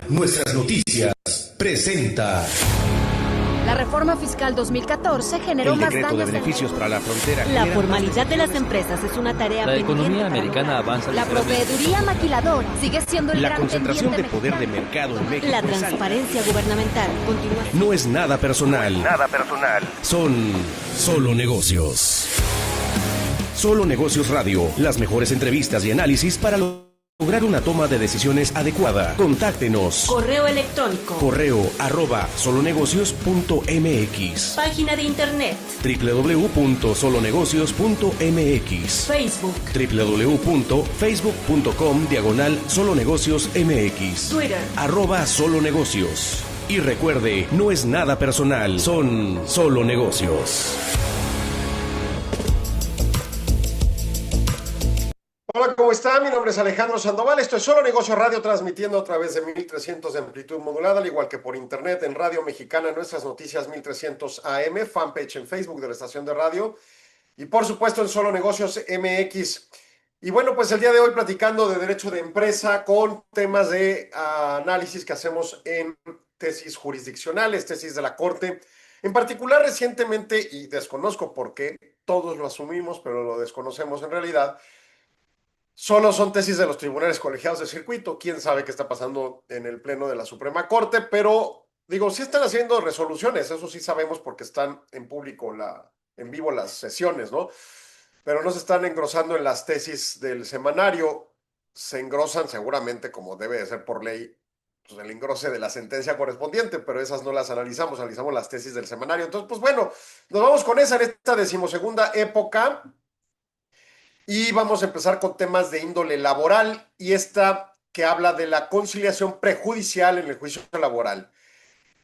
Nuestras Noticias presenta. La reforma fiscal 2014 generó El más decreto daños de beneficios para la frontera. La formalidad de las empresas es una tarea La pendiente economía para americana lograr. avanza La ligeramente. proveeduría maquiladora sigue siendo el La gran concentración de pendiente poder de mexicano. mercado en México La es alta. transparencia gubernamental continúa. No es nada personal. Nada personal. Son solo negocios. Solo Negocios Radio. Las mejores entrevistas y análisis para lograr una toma de decisiones adecuada. Contáctenos. Correo electrónico. correo@solonegocios.mx. Página de internet. www.solonegocios.mx. Facebook. www.facebook.com/solonegociosmx. Twitter. @solonegocios. Y recuerde, no es nada personal, son solo negocios. Hola, ¿cómo está? Mi nombre es Alejandro Sandoval. Esto es Solo Negocio Radio, transmitiendo a través de 1300 de amplitud modulada, al igual que por internet en Radio Mexicana, Nuestras Noticias 1300 AM, fanpage en Facebook de la estación de radio y por supuesto en Solo Negocios MX. Y bueno, pues el día de hoy platicando de derecho de empresa con temas de análisis que hacemos en tesis jurisdiccionales, tesis de la Corte. En particular, recientemente, y desconozco por qué, todos lo asumimos, pero lo desconocemos en realidad, solo son tesis de los tribunales colegiados de circuito. Quién sabe qué está pasando en el Pleno de la Suprema Corte, pero digo, sí están haciendo resoluciones, eso sí sabemos porque están en público, en vivo las sesiones, ¿no? Pero no se están engrosando en las tesis del semanario. Se engrosan seguramente, como debe de ser por ley, pues el engrose de la sentencia correspondiente, pero esas no las analizamos las tesis del semanario. Entonces, pues bueno, nos vamos con esa en esta 12ª época. Y vamos a empezar con temas de índole laboral y esta que habla de la conciliación prejudicial en el juicio laboral.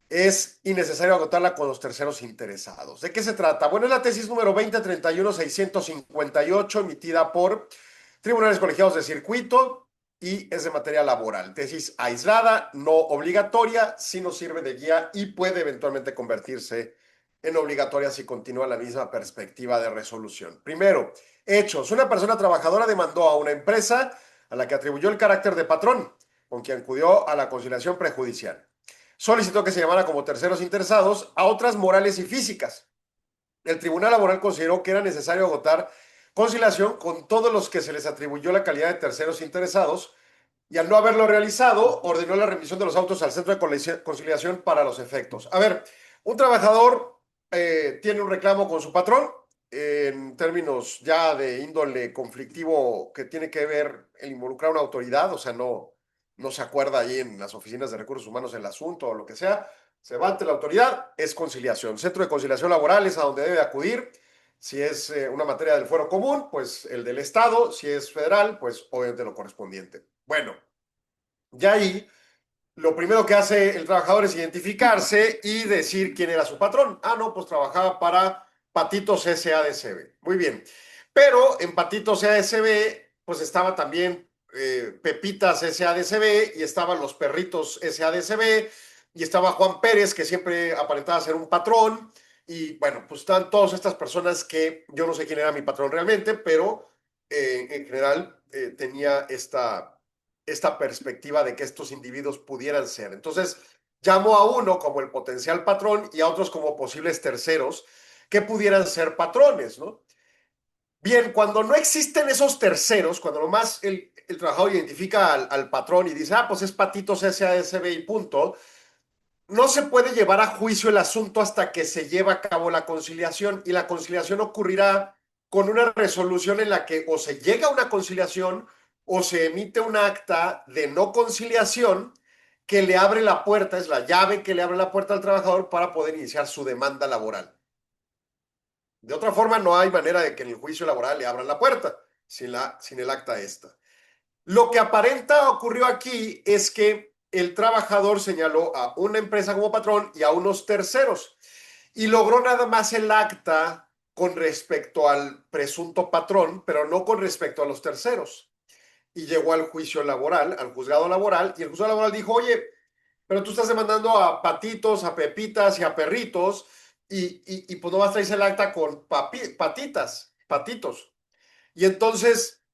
Es innecesario agotarla con los terceros interesados. ¿De qué se trata? Bueno, es la tesis número 20-31-658 emitida por tribunales colegiados de circuito y es de materia laboral. Tesis aislada, no obligatoria, sí nos sirve de guía y puede eventualmente convertirse en obligatoria si continúa la misma perspectiva de resolución. Primero, hechos. Una persona trabajadora demandó a una empresa a la que atribuyó el carácter de patrón, con quien acudió a la conciliación prejudicial. Solicitó que se llamara como terceros interesados a otras morales y físicas. El Tribunal Laboral consideró que era necesario agotar conciliación con todos los que se les atribuyó la calidad de terceros interesados y al no haberlo realizado, ordenó la remisión de los autos al centro de conciliación para los efectos. A ver, un trabajador tiene un reclamo con su patrón en términos ya de índole conflictivo que tiene que ver el involucrar a una autoridad, o sea, no se acuerda ahí en las oficinas de recursos humanos el asunto o lo que sea, se va ante la autoridad, es conciliación. Centro de conciliación laboral es a donde debe acudir. Si es una materia del fuero común, pues el del Estado. Si es federal, pues obviamente lo correspondiente. Bueno, ya ahí lo primero que hace el trabajador es identificarse y decir quién era su patrón. Ah, no, pues trabajaba para Patitos SADCB. Muy bien. Pero en Patitos SADCB, pues estaba también Pepitas SADCB y estaban los Perritos SADCB y estaba Juan Pérez, que siempre aparentaba ser un patrón. Y bueno, pues están todas estas personas que yo no sé quién era mi patrón realmente, pero en general tenía esta perspectiva de que estos individuos pudieran ser. Entonces, llamo a uno como el potencial patrón y a otros como posibles terceros que pudieran ser patrones, ¿no? Bien, cuando no existen esos terceros, cuando nomás el trabajador identifica al patrón y dice, ah, pues es Patitos SADCB y punto, no se puede llevar a juicio el asunto hasta que se lleva a cabo la conciliación y la conciliación ocurrirá con una resolución en la que o se llega a una conciliación o se emite un acta de no conciliación que le abre la puerta, es la llave que le abre la puerta al trabajador para poder iniciar su demanda laboral. De otra forma, no hay manera de que en el juicio laboral le abran la puerta sin el acta esta. Lo que aparenta ocurrió aquí es que el trabajador señaló a una empresa como patrón y a unos terceros y logró nada más el acta con respecto al presunto patrón, pero no con respecto a los terceros. Y llegó al juicio laboral, al juzgado laboral, y el juzgado laboral dijo, oye, pero tú estás demandando a Patitos, a Pepitas y a Perritos, y pues nomás traes el acta con patitos. Y entonces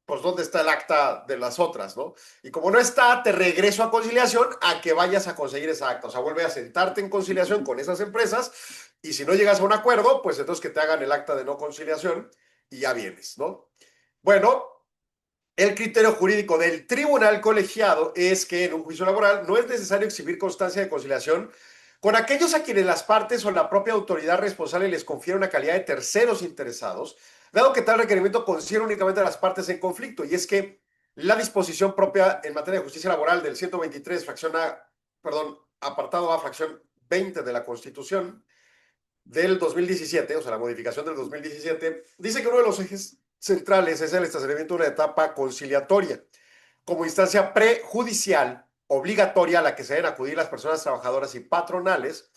pues ¿dónde está el acta de las otras, no? Y como no está, te regreso a conciliación a que vayas a conseguir esa acta. O sea, vuelve a sentarte en conciliación con esas empresas y si no llegas a un acuerdo, pues entonces que te hagan el acta de no conciliación y ya vienes, ¿no? Bueno, el criterio jurídico del tribunal colegiado es que en un juicio laboral no es necesario exhibir constancia de conciliación con aquellos a quienes las partes o la propia autoridad responsable les confiere una calidad de terceros interesados, dado que tal requerimiento concierne únicamente a las partes en conflicto. Y es que la disposición propia en materia de justicia laboral del 123, apartado A, fracción 20 de la Constitución del 2017, o sea, la modificación del 2017, dice que uno de los ejes centrales es el establecimiento de una etapa conciliatoria como instancia prejudicial obligatoria a la que se deben acudir las personas trabajadoras y patronales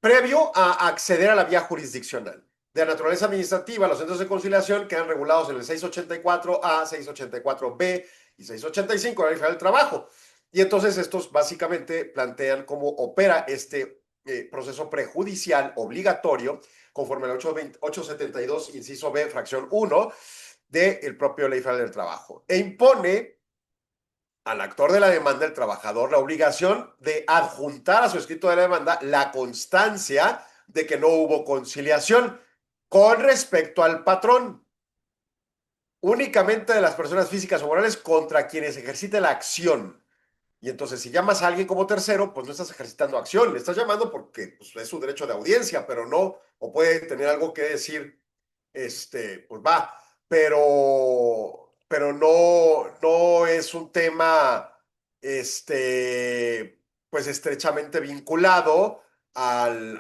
previo a acceder a la vía jurisdiccional. De naturaleza administrativa, los centros de conciliación quedan regulados en el 684A, 684B y 685 de la Ley Federal del Trabajo. Y entonces estos básicamente plantean cómo opera este proceso prejudicial obligatorio conforme al 872, inciso B, fracción 1 del propio Ley Federal del Trabajo. E impone al actor de la demanda, el trabajador, la obligación de adjuntar a su escrito de la demanda la constancia de que no hubo conciliación con respecto al patrón, únicamente de las personas físicas o morales contra quienes ejercite la acción. Y entonces, si llamas a alguien como tercero, pues no estás ejercitando acción, le estás llamando porque pues, es su derecho de audiencia, pero no, o puede tener algo que decir, pues va, pero no es un tema, pues estrechamente vinculado al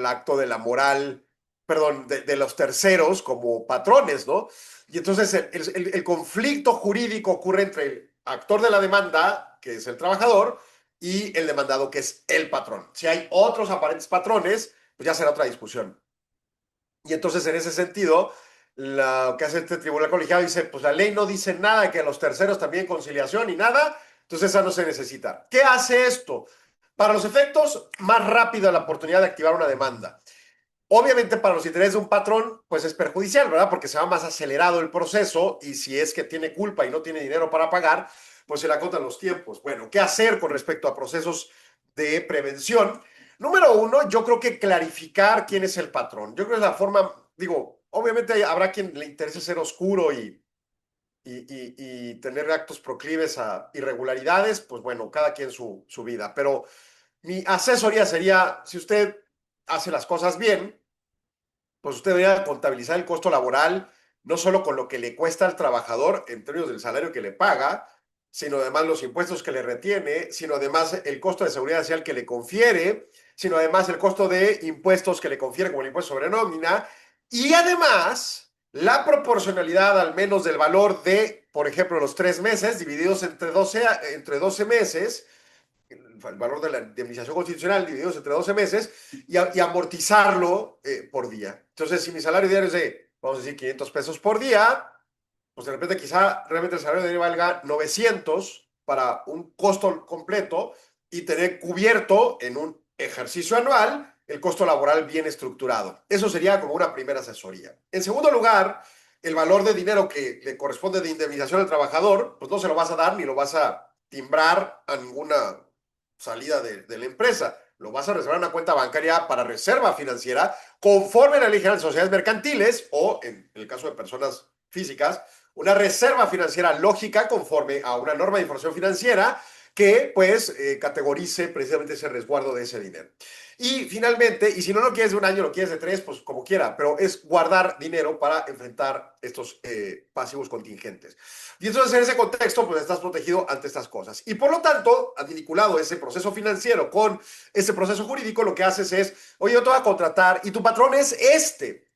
acto de la moral, perdón, de los terceros como patrones, ¿no? Y entonces el conflicto jurídico ocurre entre el actor de la demanda, que es el trabajador, y el demandado, que es el patrón. Si hay otros aparentes patrones, pues ya será otra discusión. Y entonces, en ese sentido, lo que hace este tribunal colegiado dice, pues la ley no dice nada de que los terceros también conciliación y nada, entonces esa no se necesita. ¿Qué hace esto? Para los efectos, más rápida la oportunidad de activar una demanda. Obviamente para los intereses de un patrón, pues es perjudicial, ¿verdad? Porque se va más acelerado el proceso y si es que tiene culpa y no tiene dinero para pagar, pues se le acotan los tiempos. Bueno, ¿qué hacer con respecto a procesos de prevención? Número uno, yo creo que clarificar quién es el patrón. Yo creo que es la forma, digo, obviamente habrá quien le interese ser oscuro y tener actos proclives a irregularidades, pues bueno, cada quien su vida. Pero mi asesoría sería, si usted hace las cosas bien, pues usted debería contabilizar el costo laboral, no solo con lo que le cuesta al trabajador en términos del salario que le paga, sino además los impuestos que le retiene, sino además el costo de seguridad social que le confiere, sino además el costo de impuestos que le confiere como el impuesto sobre nómina, y además la proporcionalidad al menos del valor de, por ejemplo, los 3 meses divididos entre 12 meses, el valor de la indemnización constitucional divididos entre 12 meses y amortizarlo por día. Entonces, si mi salario diario es de, vamos a decir, 500 pesos por día, pues de repente quizá realmente el salario diario valga 900 para un costo completo y tener cubierto en un ejercicio anual el costo laboral bien estructurado. Eso sería como una primera asesoría. En segundo lugar, el valor de dinero que le corresponde de indemnización al trabajador, pues no se lo vas a dar ni lo vas a timbrar a ninguna salida de la empresa. Lo vas a reservar en una cuenta bancaria para reserva financiera conforme a la Ley General de Sociedades Mercantiles o, en el caso de personas físicas, una reserva financiera lógica conforme a una norma de información financiera que pues categorice precisamente ese resguardo de ese dinero. Y finalmente, y si no lo quieres de un año, lo quieres de 3, pues como quiera, pero es guardar dinero para enfrentar estos pasivos contingentes. Y entonces en ese contexto, pues estás protegido ante estas cosas. Y por lo tanto, vinculado ese proceso financiero con ese proceso jurídico, lo que haces es, oye, yo te voy a contratar y tu patrón es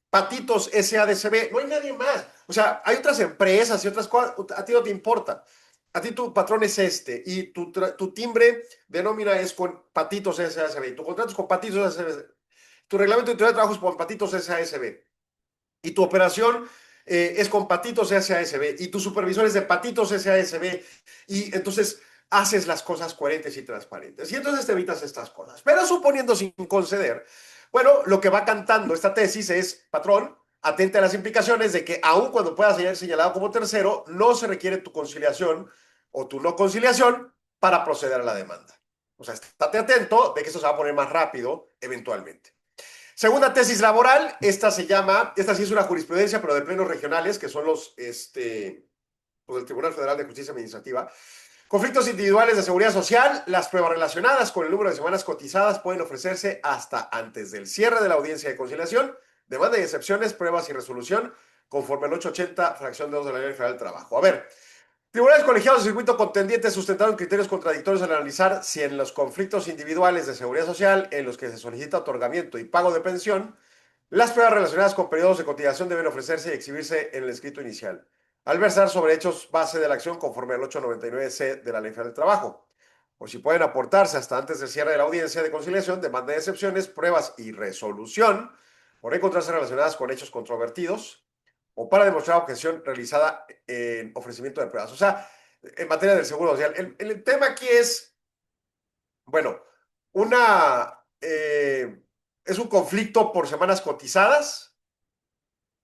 Patitos SADCB, no hay nadie más. O sea, hay otras empresas y otras cosas, a ti no te importa. A ti tu patrón es y tu timbre de nómina es con Patitos SASB. Tu contrato es con Patitos SASB. Tu reglamento de trabajo es con Patitos SASB. Y tu operación es con Patitos SASB. Y tu supervisor es de Patitos SASB. Y entonces haces las cosas coherentes y transparentes. Y entonces te evitas estas cosas. Pero suponiendo sin conceder, bueno, lo que va cantando esta tesis es, patrón, atente a las implicaciones de que aun cuando puedas ser señalado como tercero, no se requiere tu conciliación o tu no conciliación para proceder a la demanda. O sea, estate atento de que esto se va a poner más rápido eventualmente. Segunda tesis laboral, esta sí es una jurisprudencia, pero de plenos regionales, que son los del Tribunal Federal de Justicia Administrativa. Conflictos individuales de seguridad social, las pruebas relacionadas con el número de semanas cotizadas pueden ofrecerse hasta antes del cierre de la audiencia de conciliación, demanda y excepciones, pruebas y resolución, conforme al 880, fracción 2 de la Ley Federal del Trabajo. A ver, tribunales colegiados de circuito contendiente sustentaron criterios contradictorios al analizar si en los conflictos individuales de seguridad social en los que se solicita otorgamiento y pago de pensión, las pruebas relacionadas con periodos de cotización deben ofrecerse y exhibirse en el escrito inicial, al versar sobre hechos base de la acción conforme al 899C de la Ley Federal del Trabajo, o si pueden aportarse hasta antes del cierre de la audiencia de conciliación, demanda de excepciones, pruebas y resolución, por encontrarse relacionadas con hechos controvertidos, o para demostrar objeción realizada en ofrecimiento de pruebas. O sea, en materia del seguro social. El tema aquí es, bueno, es un conflicto por semanas cotizadas,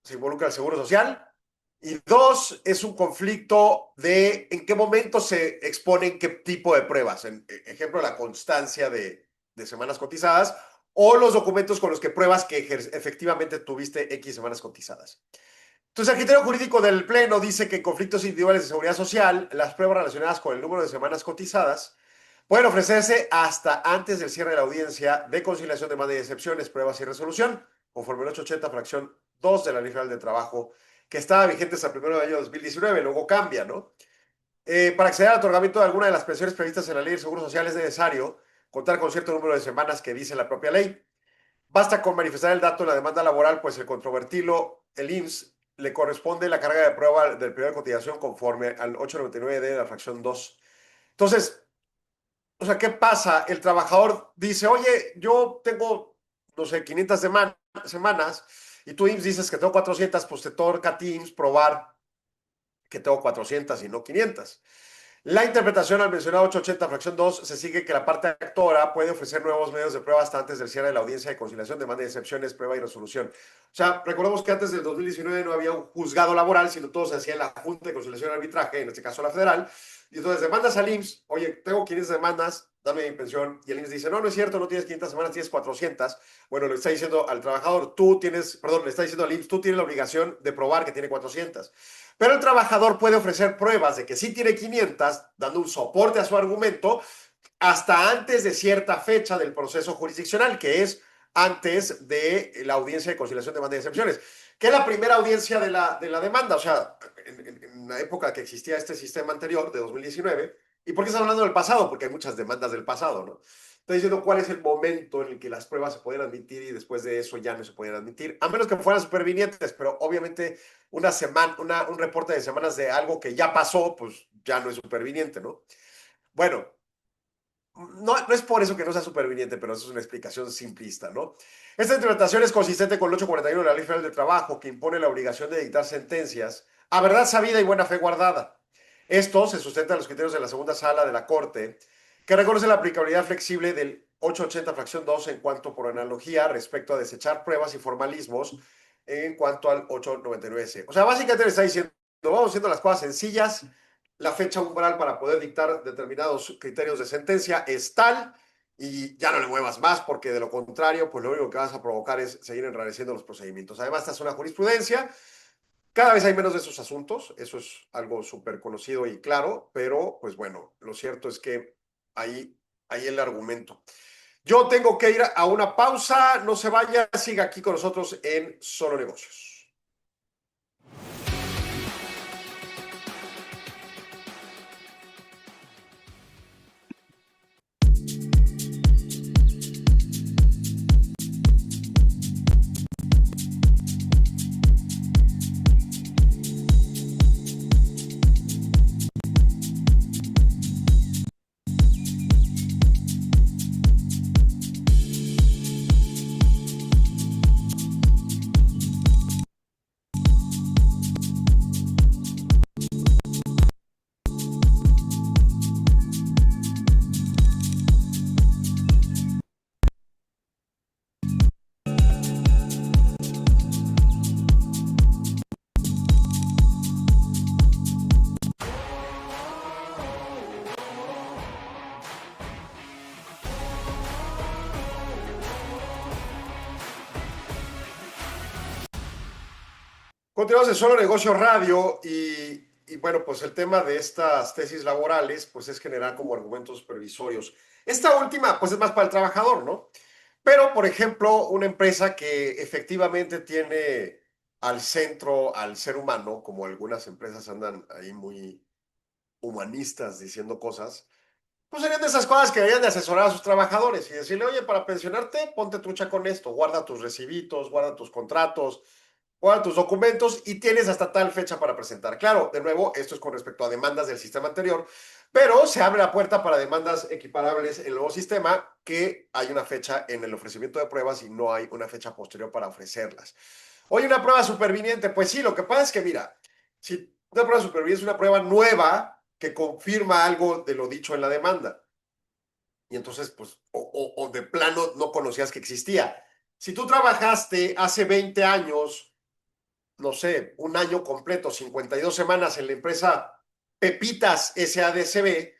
se involucra el seguro social, y dos, es un conflicto de en qué momento se exponen qué tipo de pruebas. Ejemplo, la constancia de semanas cotizadas o los documentos con los que pruebas que efectivamente tuviste X semanas cotizadas. Entonces, el criterio jurídico del Pleno dice que en conflictos individuales de seguridad social, las pruebas relacionadas con el número de semanas cotizadas pueden ofrecerse hasta antes del cierre de la audiencia de conciliación, demanda y excepciones, pruebas y resolución, conforme al 880, fracción 2 de la Ley Federal del Trabajo, que estaba vigente hasta el 1 de mayo de 2019, luego cambia, ¿no? Para acceder al otorgamiento de alguna de las pensiones previstas en la Ley de Seguro Social es necesario contar con cierto número de semanas que dice la propia ley. Basta con manifestar el dato en la demanda laboral, pues el controvertirlo, el IMSS, le corresponde la carga de prueba del periodo de cotización conforme al 899D de la fracción 2. Entonces, o sea, ¿qué pasa? El trabajador dice, oye, yo tengo, no sé, 500 semanas y tú IMSS dices que tengo 400, pues te toca a ti IMSS probar que tengo 400 y no 500. La interpretación al mencionado 880, fracción 2, se sigue que la parte actora puede ofrecer nuevos medios de prueba hasta antes del cierre de la audiencia de conciliación, demanda de excepciones, prueba y resolución. O sea, recordemos que antes del 2019 no había un juzgado laboral, sino todo se hacía en la Junta de Conciliación y Arbitraje, en este caso la federal. Y entonces demandas al IMSS, oye, tengo 500 demandas, dame mi pensión. Y el IMSS dice, no, no es cierto, no tienes 500 semanas, tienes 400. Bueno, le está diciendo al trabajador, le está diciendo al IMSS, tú tienes la obligación de probar que tiene 400. Pero el trabajador puede ofrecer pruebas de que sí tiene 500, dando un soporte a su argumento, hasta antes de cierta fecha del proceso jurisdiccional, que es antes de la audiencia de conciliación, demanda y excepciones, que es la primera audiencia de la demanda. O sea, en la época que existía este sistema anterior, de 2019. ¿Y por qué estamos hablando del pasado? Porque hay muchas demandas del pasado, ¿no? Está diciendo cuál es el momento en el que las pruebas se pueden admitir y después de eso ya no se pueden admitir, a menos que fueran supervinientes, pero obviamente un reporte de semanas de algo que ya pasó, pues ya no es superviniente, ¿no? Bueno, no es por eso que no sea superviniente, pero eso es una explicación simplista, ¿no? Esta interpretación es consistente con el 841 de la Ley Federal del Trabajo, que impone la obligación de dictar sentencias a verdad sabida y buena fe guardada. Esto se sustenta en los criterios de la segunda sala de la Corte, que reconoce la aplicabilidad flexible del 880 fracción 2 en cuanto por analogía respecto a desechar pruebas y formalismos en cuanto al 899C. O sea, básicamente le está diciendo, vamos haciendo las cosas sencillas, la fecha umbral para poder dictar determinados criterios de sentencia es tal y ya no le muevas más porque de lo contrario, pues lo único que vas a provocar es seguir enrareciendo los procedimientos. Además, esta es una jurisprudencia. Cada vez hay menos de esos asuntos, eso es algo súper conocido y claro, pero pues bueno, lo cierto es que ahí el argumento. Yo tengo que ir a una pausa, no se vaya, siga aquí con nosotros en Solo Negocios. Continuamos en Solo Negocios Radio y bueno, pues el tema de estas tesis laborales pues es generar como argumentos supervisorios. Esta última pues es más para el trabajador, ¿no? Pero, por ejemplo, una empresa que efectivamente tiene al centro al ser humano, como algunas empresas andan ahí muy humanistas diciendo cosas, pues serían de esas cosas que deberían de asesorar a sus trabajadores y decirle, oye, para pensionarte, ponte trucha con esto, guarda tus recibitos, guarda tus contratos, guarda tus documentos y tienes hasta tal fecha para presentar. Claro, de nuevo, esto es con respecto a demandas del sistema anterior, pero se abre la puerta para demandas equiparables en el nuevo sistema, que hay una fecha en el ofrecimiento de pruebas y no hay una fecha posterior para ofrecerlas. Oye, una prueba superviniente, pues sí, lo que pasa es que, mira, si una prueba superviniente es una prueba nueva que confirma algo de lo dicho en la demanda, y entonces, pues, o de plano no conocías que existía. Si tú trabajaste hace 20 años, no sé, un año completo, 52 semanas en la empresa Pepitas SADCB,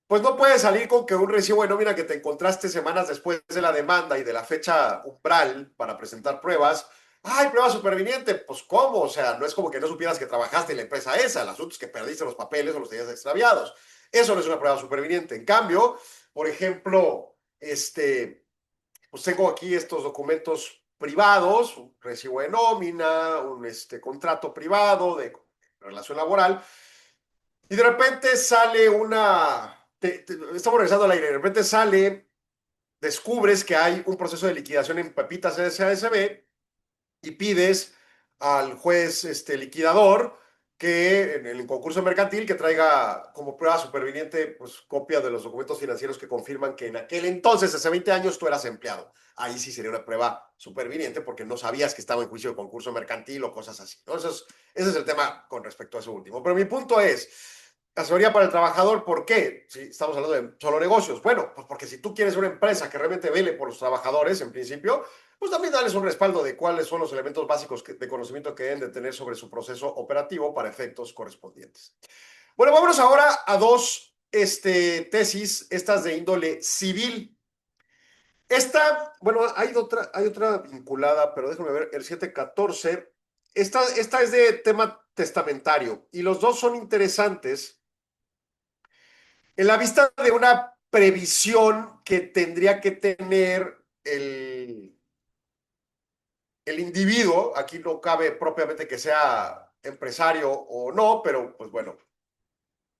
pues no puedes salir con que un recibo de nómina que te encontraste semanas después de la demanda y de la fecha umbral para presentar pruebas. ¡Ay, prueba superviniente! Pues ¿cómo? O sea, no es como que no supieras que trabajaste en la empresa esa. El asunto es que perdiste los papeles o los tenías extraviados. Eso no es una prueba superviniente. En cambio, por ejemplo, pues tengo aquí estos documentos privados, un recibo de nómina, un contrato privado de relación laboral, y de repente sale estamos regresando al aire, de repente descubres que hay un proceso de liquidación en Pepitas SASB y pides al juez liquidador que en el concurso mercantil que traiga como prueba superviniente pues copia de los documentos financieros que confirman que en aquel entonces, hace 20 años, tú eras empleado. Ahí sí sería una prueba superviniente porque no sabías que estaba en juicio de concurso mercantil o cosas así, ¿no? Ese es el tema con respecto a eso último. Pero mi punto es, asesoría para el trabajador, ¿por qué? Si estamos hablando de solo negocios. Bueno, pues porque si tú quieres una empresa que realmente vele por los trabajadores, en principio, pues también darles un respaldo de cuáles son los elementos básicos de conocimiento que deben de tener sobre su proceso operativo para efectos correspondientes. Bueno, vámonos ahora a dos tesis, estas de índole civil. Bueno, hay otra vinculada, pero déjame ver, el 714. Esta es de tema testamentario y los dos son interesantes en la vista de una previsión que tendría que tener el individuo. Aquí no cabe propiamente que sea empresario o no, pero pues bueno,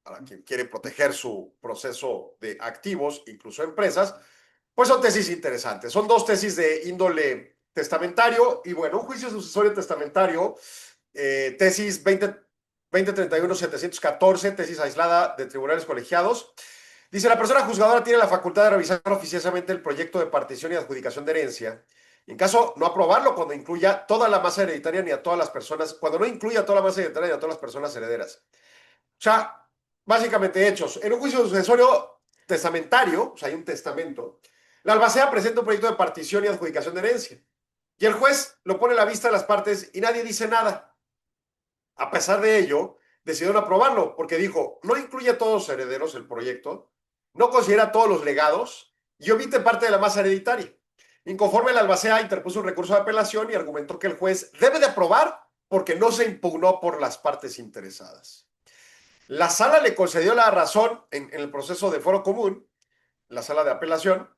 para quien quiere proteger su proceso de activos, incluso empresas, pues son tesis interesantes. Son dos tesis de índole testamentario y bueno, un juicio sucesorio testamentario, tesis 2031-714, tesis aislada de tribunales colegiados. Dice, la persona juzgadora tiene la facultad de revisar oficiosamente el proyecto de partición y adjudicación de herencia. En caso no aprobarlo cuando incluya toda la masa hereditaria ni a todas las personas, cuando no incluya toda la masa hereditaria ni a todas las personas herederas. O sea, básicamente hechos. En un juicio sucesorio testamentario, o sea, hay un testamento, la albacea presenta un proyecto de partición y adjudicación de herencia. Y el juez lo pone a la vista de las partes y nadie dice nada. A pesar de ello, decidieron aprobarlo porque dijo, no incluye a todos los herederos el proyecto, no considera a todos los legados y omite parte de la masa hereditaria. Inconforme, la albacea interpuso un recurso de apelación y argumentó que el juez debe de aprobar porque no se impugnó por las partes interesadas. La sala le concedió la razón en el proceso de foro común, la sala de apelación,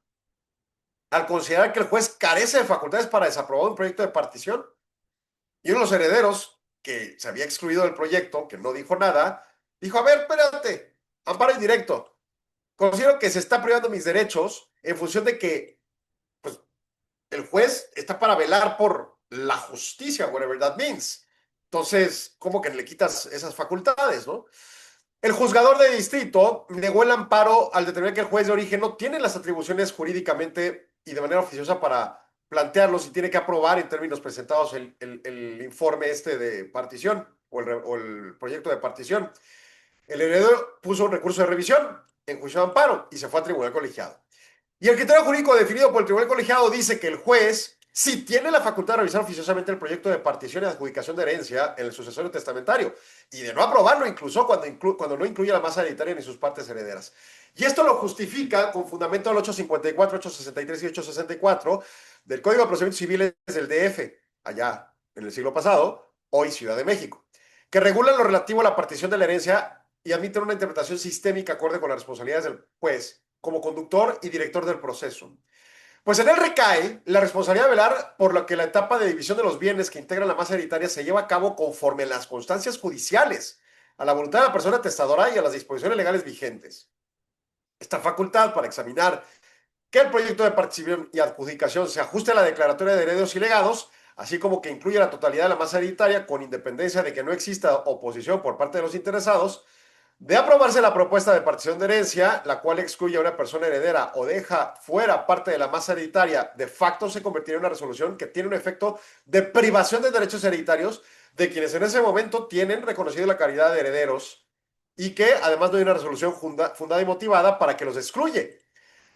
al considerar que el juez carece de facultades para desaprobar un proyecto de partición. Y uno de los herederos, que se había excluido del proyecto, que no dijo nada, dijo, a ver, espérate, amparo indirecto. Considero que se está privando mis derechos en función de que pues, el juez está para velar por la justicia, whatever that means. Entonces, ¿cómo que le quitas esas facultades, no? El juzgador de distrito negó el amparo al determinar que el juez de origen no tiene las atribuciones jurídicamente y de manera oficiosa para plantearlos y tiene que aprobar en términos presentados el informe de partición o el proyecto de partición. El heredero puso un recurso de revisión en juicio de amparo y se fue a tribunal colegiado. Y el criterio jurídico definido por el tribunal colegiado dice que el juez sí tiene la facultad de revisar oficiosamente el proyecto de partición y adjudicación de herencia en el sucesorio testamentario y de no aprobarlo incluso cuando no incluye la masa hereditaria ni sus partes herederas. Y esto lo justifica con fundamento al 854, 863 y 864 del Código de Procedimientos Civiles del DF, allá en el siglo pasado, hoy Ciudad de México, que regulan lo relativo a la partición de la herencia y admiten una interpretación sistémica acorde con las responsabilidades del juez como conductor y director del proceso. Pues en él recae la responsabilidad de velar por lo que la etapa de división de los bienes que integran la masa hereditaria se lleva a cabo conforme a las constancias judiciales, a la voluntad de la persona testadora y a las disposiciones legales vigentes. Esta facultad para examinar que el proyecto de participación y adjudicación se ajuste a la declaratoria de herederos y legados, así como que incluya la totalidad de la masa hereditaria con independencia de que no exista oposición por parte de los interesados, de aprobarse la propuesta de partición de herencia, la cual excluye a una persona heredera o deja fuera parte de la masa hereditaria, de facto se convertirá en una resolución que tiene un efecto de privación de derechos hereditarios de quienes en ese momento tienen reconocido la calidad de herederos y que además no hay una resolución fundada y motivada para que los excluye.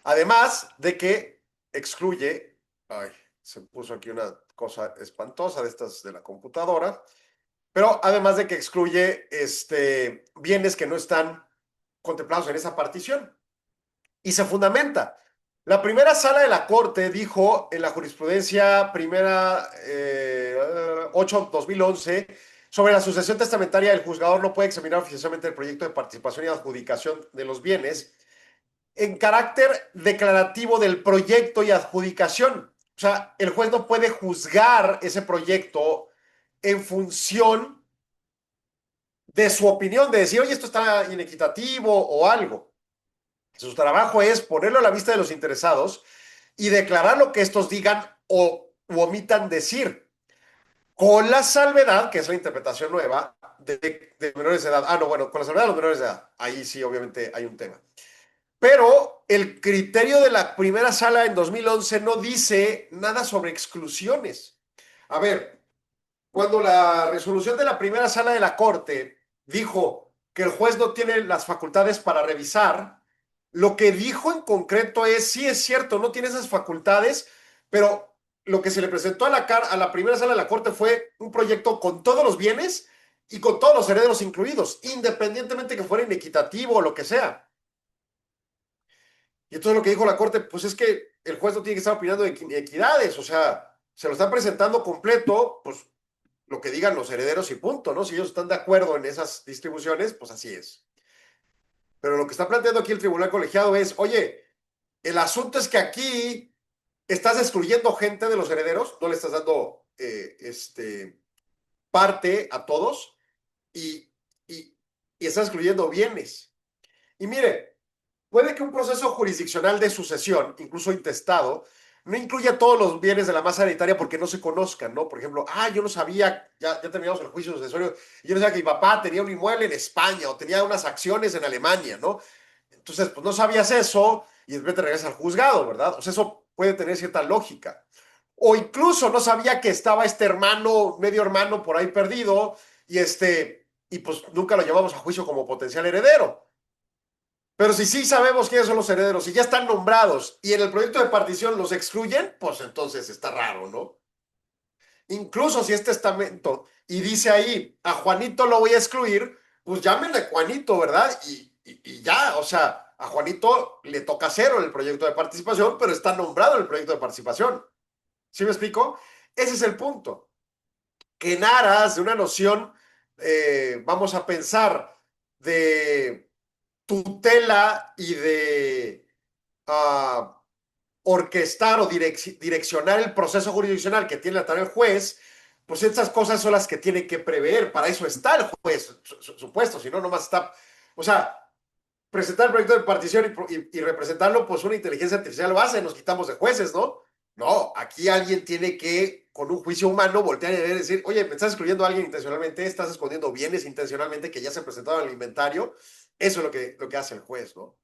Además de que excluye, ay, se puso aquí una cosa espantosa de estas de la computadora, pero además de que excluye bienes que no están contemplados en esa partición. Y se fundamenta. La primera sala de la Corte dijo en la jurisprudencia primera 8-2011 sobre la sucesión testamentaria, el juzgador no puede examinar oficialmente el proyecto de participación y adjudicación de los bienes en carácter declarativo del proyecto y adjudicación. O sea, el juez no puede juzgar ese proyecto en función de su opinión, de decir, oye, esto está inequitativo o algo. Su trabajo es ponerlo a la vista de los interesados y declarar lo que estos digan o omitan decir, con la salvedad, que es la interpretación nueva, de menores de edad. Ah, no, bueno, con la salvedad de los menores de edad. Ahí sí, obviamente, hay un tema. Pero el criterio de la primera sala en 2011 no dice nada sobre exclusiones. A ver, cuando la resolución de la primera sala de la Corte dijo que el juez no tiene las facultades para revisar, lo que dijo en concreto es, sí es cierto, no tiene esas facultades, pero lo que se le presentó a la primera sala de la Corte fue un proyecto con todos los bienes y con todos los herederos incluidos, independientemente que fuera inequitativo o lo que sea. Y entonces lo que dijo la Corte, pues es que el juez no tiene que estar opinando de equidades, o sea, se lo están presentando completo, pues lo que digan los herederos y punto, ¿no? Si ellos están de acuerdo en esas distribuciones, pues así es. Pero lo que está planteando aquí el tribunal colegiado es, oye, el asunto es que aquí estás excluyendo gente de los herederos, no le estás dando parte a todos y, y, y estás excluyendo bienes. Y mire, puede que un proceso jurisdiccional de sucesión, incluso intestado, no incluya todos los bienes de la masa hereditaria porque no se conozcan, ¿no? Por ejemplo, yo no sabía, ya terminamos el juicio sucesorio, y yo no sabía que mi papá tenía un inmueble en España o tenía unas acciones en Alemania, ¿no? Entonces, pues no sabías eso y de repente regresas al juzgado, ¿verdad? O sea, eso puede tener cierta lógica. O incluso no sabía que estaba este hermano, medio hermano por ahí perdido y pues nunca lo llevamos a juicio como potencial heredero. Pero si sí sabemos quiénes son los herederos y ya están nombrados y en el proyecto de partición los excluyen, pues entonces está raro, ¿no? Incluso si es testamento y dice ahí, a Juanito lo voy a excluir, pues llámenle Juanito, ¿verdad? Y ya, o sea, a Juanito le toca cero en el proyecto de participación, pero está nombrado en el proyecto de participación. ¿Sí me explico? Ese es el punto. Que en aras de una noción, vamos a pensar, de tutela y de orquestar o direccionar el proceso jurisdiccional que tiene la tarea el juez, pues estas cosas son las que tiene que prever. Para eso está el juez, supuesto, si no, nomás está. O sea, presentar el proyecto de partición y representarlo, pues una inteligencia artificial lo hace, nos quitamos de jueces, ¿no? No, aquí alguien tiene que, con un juicio humano, voltear y decir, oye, me estás excluyendo a alguien intencionalmente, estás escondiendo bienes intencionalmente que ya se presentaron al inventario. Eso es lo que hace el juez, ¿no?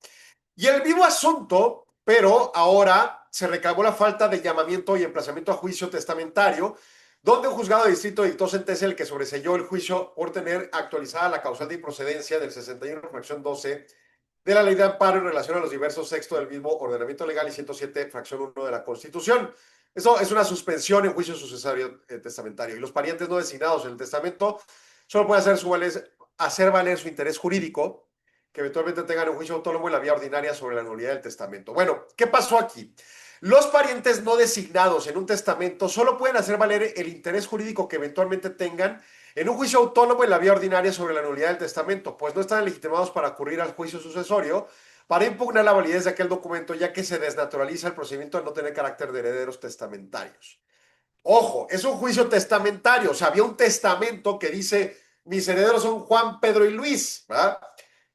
Y el mismo asunto, pero ahora se recabó la falta de llamamiento y emplazamiento a juicio testamentario, donde un juzgado de distrito dictó sentencia en el que sobreseyó el juicio por tener actualizada la causal de improcedencia del 61, fracción 12 de la Ley de Amparo en relación a los diversos sextos del mismo ordenamiento legal y 107, fracción 1 de la Constitución. Eso es una suspensión en juicio sucesorio testamentario. Y los parientes no designados en el testamento solo pueden hacer valer su interés jurídico, que eventualmente tengan un juicio autónomo en la vía ordinaria sobre la nulidad del testamento. Bueno, ¿qué pasó aquí? Los parientes no designados en un testamento solo pueden hacer valer el interés jurídico que eventualmente tengan en un juicio autónomo en la vía ordinaria sobre la nulidad del testamento, pues no están legitimados para acudir al juicio sucesorio para impugnar la validez de aquel documento, ya que se desnaturaliza el procedimiento al no tener carácter de herederos testamentarios. Ojo, es un juicio testamentario, o sea, había un testamento que dice, mis herederos son Juan, Pedro y Luis, ¿verdad?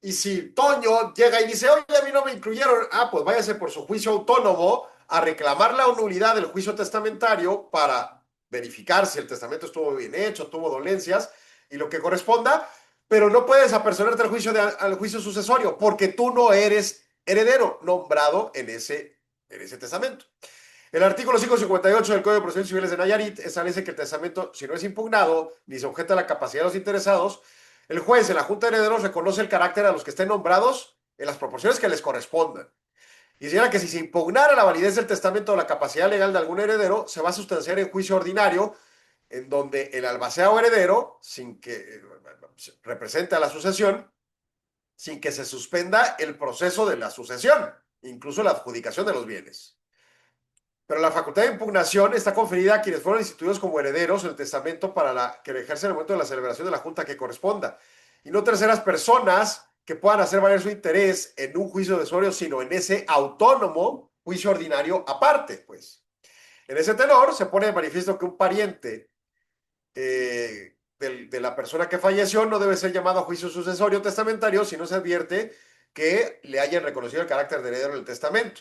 Y si Toño llega y dice, oye, a mí no me incluyeron, pues váyase por su juicio autónomo a reclamar la nulidad del juicio testamentario para verificar si el testamento estuvo bien hecho, tuvo dolencias y lo que corresponda, pero no puedes apersonarte al juicio sucesorio porque tú no eres heredero nombrado en ese testamento. El artículo 558 del Código de Procedimientos Civiles de Nayarit establece que el testamento, si no es impugnado ni se objeta a la capacidad de los interesados, el juez en la Junta de Herederos reconoce el carácter a los que estén nombrados en las proporciones que les correspondan. Y señala que si se impugnara la validez del testamento o la capacidad legal de algún heredero, se va a sustanciar en juicio ordinario, en donde el albaceado heredero, sin que represente a la sucesión, sin que se suspenda el proceso de la sucesión, incluso la adjudicación de los bienes. Pero la facultad de impugnación está conferida a quienes fueron instituidos como herederos en el testamento para que ejercen en el momento de la celebración de la junta que corresponda. Y no terceras personas que puedan hacer valer su interés en un juicio desusorio, sino en ese autónomo juicio ordinario aparte, pues. En ese tenor, se pone de manifiesto que un pariente de la persona que falleció no debe ser llamado a juicio sucesorio testamentario si no se advierte que le hayan reconocido el carácter de heredero del testamento.